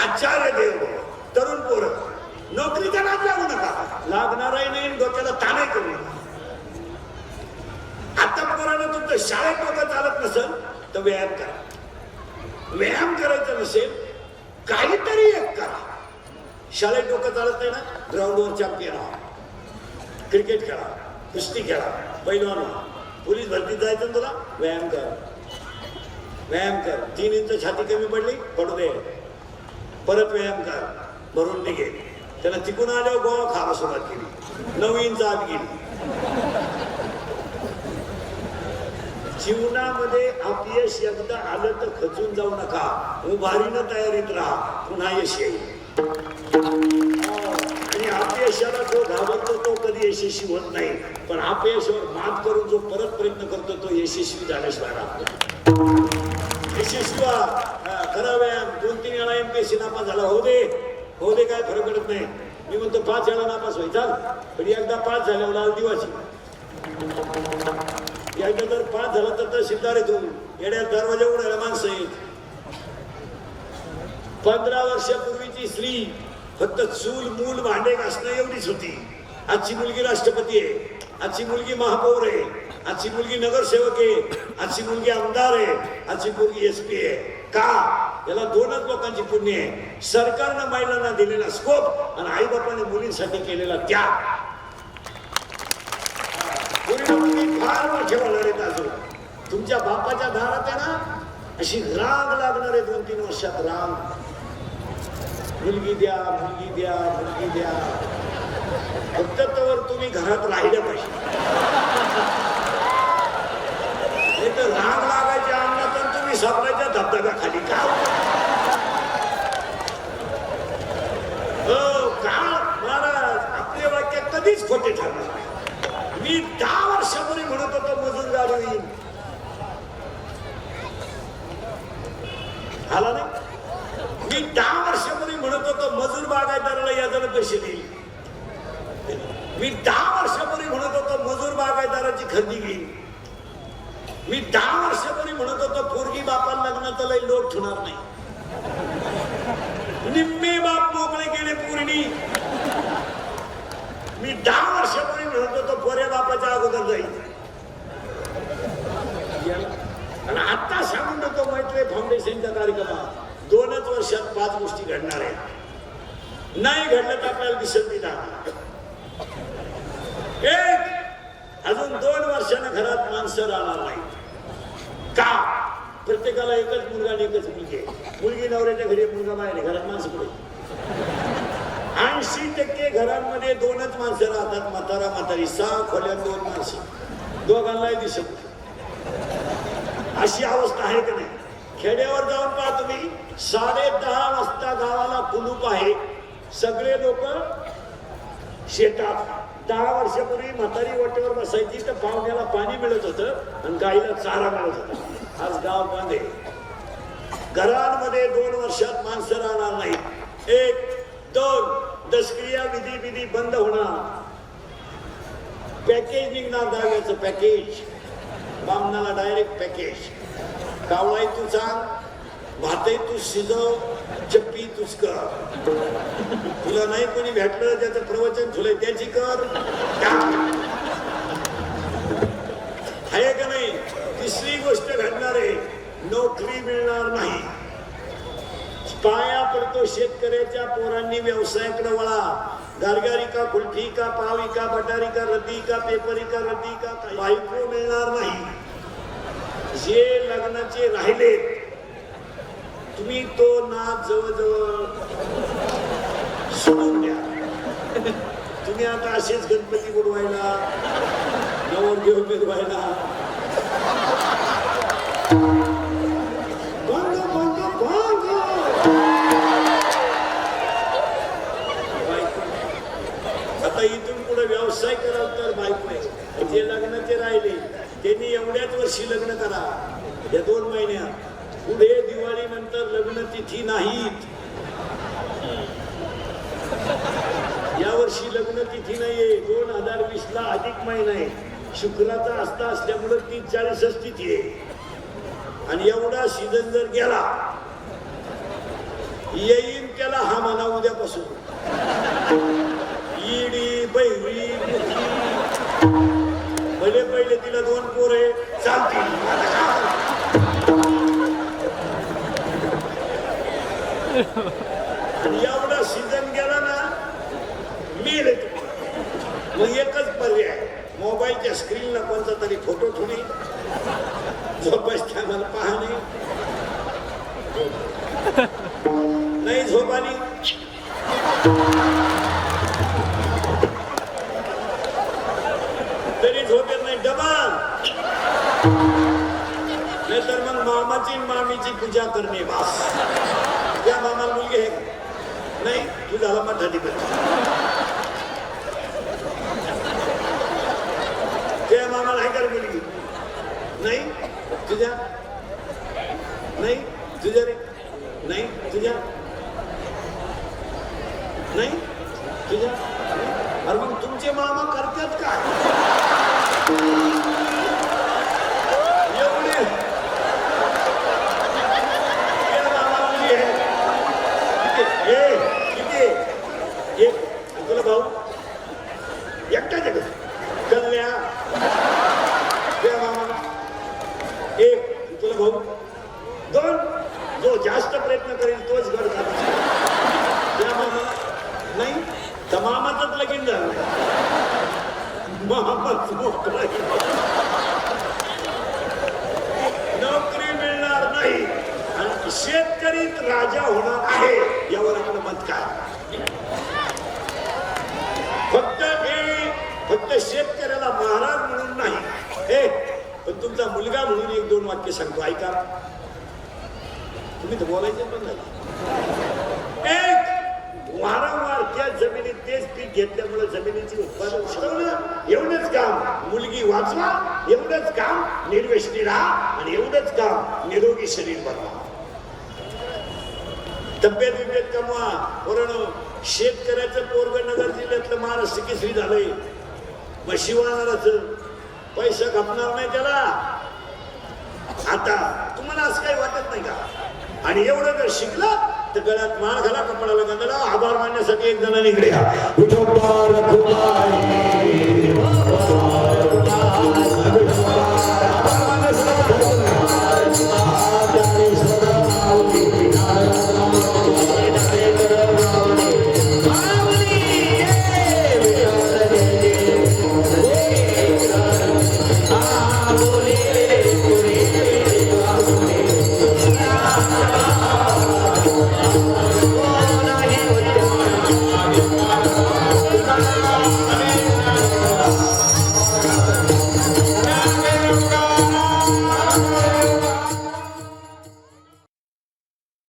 आचार्य देवो भव. तरुण पोरं नोकरीचा नाद लागू नका, लागणारही नाही, डोक्याला ताणे करू नका. आता पोरानं तुमचं शाळेत डोकं चालत नसेल तर व्यायाम करा. व्यायाम करायचा नसेल काहीतरी एक करा. शाळेत डोकं चालत नाही ना, ग्राउंडवर चॅम्पियन व्हा, क्रिकेट खेळा, कुस्ती खेळा, पैलवान व्हा. पोलीस भरतीत जायचं ना तुला, व्यायाम कर, व्यायाम कर. 3 इंच छाती कमी पडली, पडू दे, परत व्यायाम कर, भरून निघेल. त्याला तिकून आल्यावर गोवा खावा सुरुवात केली, 9 इंच आत गेली. जीवनामध्ये अपयश एकदा आलं तर खचून जाऊ नका, उभारीनं तयारीत राहा, पुन्हा यश येईल. आणि अपयशाला जो घाबरतो तो कधी यशस्वी होत नाही, पण अपयशावर मात करून जो परत प्रयत्न करतो तो यशस्वी झाल्याशिवाय राहतो. यशस्वी खरा व्यायाम. 2-3 वेळा MPSC नापास झाला, हो दे काय फरक पडत नाही. मी म्हणतो 5 वेळा नापास व्हायचा, पण एकदा पास झाल्यावर लाल दिवाची. एकदा जर पास झाला तर तहसीलदार येतो, येड्या दरवाजा उडायला माणसं आहेत. 15 वर्षापूर्वीची स्त्री फक्त चूल मूल भांडे घासणं एवढीच होती. आजची मुलगी राष्ट्रपती आहे, आजची मुलगी महापौर आहे, आजची मुलगी नगरसेवक आहे, आजची मुलगी आमदार आहे, आजची मुलगी SP आहे. का? याला 2च लोकांची पुण्य आहे. सरकारनं महिलांना दिलेला स्कोप आणि आई बापाने मुलींसाठी केलेला त्याग. फार मोठे होणार आहेत. अजून तुमच्या बापाच्या दारात आहे ना, अशी रांग लागणार आहे 2-3 वर्षात. रांग. मुलगी द्या, मुलगी द्या, मुलगी द्या. फक्त तर तुम्ही घरात राहिल्या पाहिजे, नाही तर रांग लागायच्या अन्नात तुम्ही सापडायच्या धबधब्याखाली. का हो का महाराज, आपले वाक्य कधीच खोटे ठरणार नाही. मी 10 वर्षापूर्वी म्हणत होतो मजूर गाडी येईल, आला नाही. मी 10 वर्षापूर्वी म्हणत होतो मजूर बागायतदाराला याच्यानं पैसे देईल. मी 10 वर्षापूर्वी म्हणत होतो मजूर बागायतदाराची खरेदी घेईल. मी 10 वर्षापूर्वी म्हणत होतो पोरगी बापाला लग्नाचा लई लोट ठेवणार नाही. निम्मे बाप मोकळे गेले पूर्णी. मी 10 वर्षापूर्वी म्हणत होतो पोऱ्या बापाच्या अगोदर जाईल. आणि आता सांगून देतो मैत्री फाउंडेशनच्या कार्यक्रमात 2च वर्षात 5 गोष्टी घडणार आहेत. नाही घडलं तर आपल्याला दिसत नाही. एक, अजून 2 वर्षानं घरात माणसं राहणार नाही. का? प्रत्येकाला एकच मुलगा आणि एकच मुलगी आहे. मुलगी नवऱ्याच्या घरी, मुलगा बाहेर, घरात माणसं पुढे. 80% घरांमध्ये 2च माणसं राहतात, म्हातारा म्हातारी. 6 खोल्यात 2 माणसं, दोघांनाही दिसत. अशी अवस्था आहे का नाही? खेड्यावर जाऊन पहा तुम्ही, 10:30 वाजता गावाला कुलूप आहे, सगळे लोक शेतात. 10 वर्षापूर्वी म्हातारी वाटेवर बसायची तर पाहुण्याला पाणी मिळत होतं आणि गाईला चारा मिळत होता. आज गाव बंद आहे. घरांमध्ये 2 वर्षात माणसं राहणार नाही. 1, 2 दशक्रिया विधी बंद होणार. पॅकेज निघणार, दहाव्याचं पॅकेज. बामणाला डायरेक्ट पॅकेज. कावळाई तू सांग, भातही तू शिजव, चप्पी तूच कर. तुला नाही कोणी भेटलं त्याचं प्रवचन तुला त्याची कर. आहे का नाही? 3री गोष्ट घडणार आहे, नोकरी मिळणार नाही. पाया पडतो शेतकऱ्याच्या पोरांनी व्यवसायाकडे वळा. गारगारी का, कुल्फी का, पावी का, बटारी का, रद्दी का, पेपरी का, रद्दी का. बायको मिळणार नाही. जे लग्नाचे राहिले तुम्ही तो नाच जवळजवळ सोडून द्या. तुम्ही आता असेच गणपती बुडवायला, नवरदेव मिरवायला, आता इथून पुढे व्यवसाय कराल तर बायको आहे. जे लग्नाचे राहिले त्यांनी एवढ्याच वर्षी लग्न करा. या 2 महिन्यात. पुढे दिवाळी नंतर लग्न तिथी नाहीत. या वर्षी लग्न तिथी नाहीये 2020 ला अधिक महिना आहे शुक्राचा असता असल्यामुळे 30-40 तिथी आहे आणि एवढा सीझन जर गेला येईन त्याला हा म्हणा उद्यापासून ईडी बैरी भले पहिले तिला 2 पोरे चालतील आणि एवढा सीझन गेला ना मेल मग एकच पर्याय मोबाईलच्या स्क्रीनला कोणता तरी फोटो ठेवणे झोपायच्या मला पाहणे नाही झोप आली तरी झोपेत नाही डबल नाहीतर मग मामाची मामीची पूजा करणे बास त्या मामाला मुलगी आहे नाही तू झाला मठाठी त्या मामाला आहे का मुलगी नाही तुझ्या नाही तुझ्या रे नाही तुझ्या नाही तुझ्या अरे मग तुमचे मामा करतात काय एवढे किती एक तुला भाऊ एकटा जगत कल्ल्या त्या मामाला एक तुला भाऊ 2 जो जास्त प्रयत्न करेल तोच घर झाला त्या मामा नाही तर मामाचंच लगीन झालं मामाच मोकळा नोकरी मिळणार नाही आणि शेतकरीच राजा होणार आहे यावर आपलं मत काय फक्त शेतकऱ्याला महाराज म्हणून नाही पण तुमचा मुलगा म्हणून 1-2 वाक्य सांगतो ऐका तुम्ही तर बोलायचे पण नाही एक वारंवार त्या जमिनीत तेच पीक घेतल्यामुळे जमिनीची उत्पादन वाढवणं एवढंच काम मुलगी वाचवा एवढंच काम निर्व्यसनी राहा आणि एवढंच काम निरोगी शरीर बनवा तब्येत कमवा वरण शेतकऱ्याचं पोरग नगर जिल्ह्यातलं महाराष्ट्र केसरी झालंय मग शिवानाराचं पैसा खपणार नाही त्याला आता तुम्हाला असं काही वाटत नाही का आणि एवढं जर शिकलं तर गळ्यात माळ घाला कपडाला गंधला आभार मानण्यासाठी एक जण इकडे या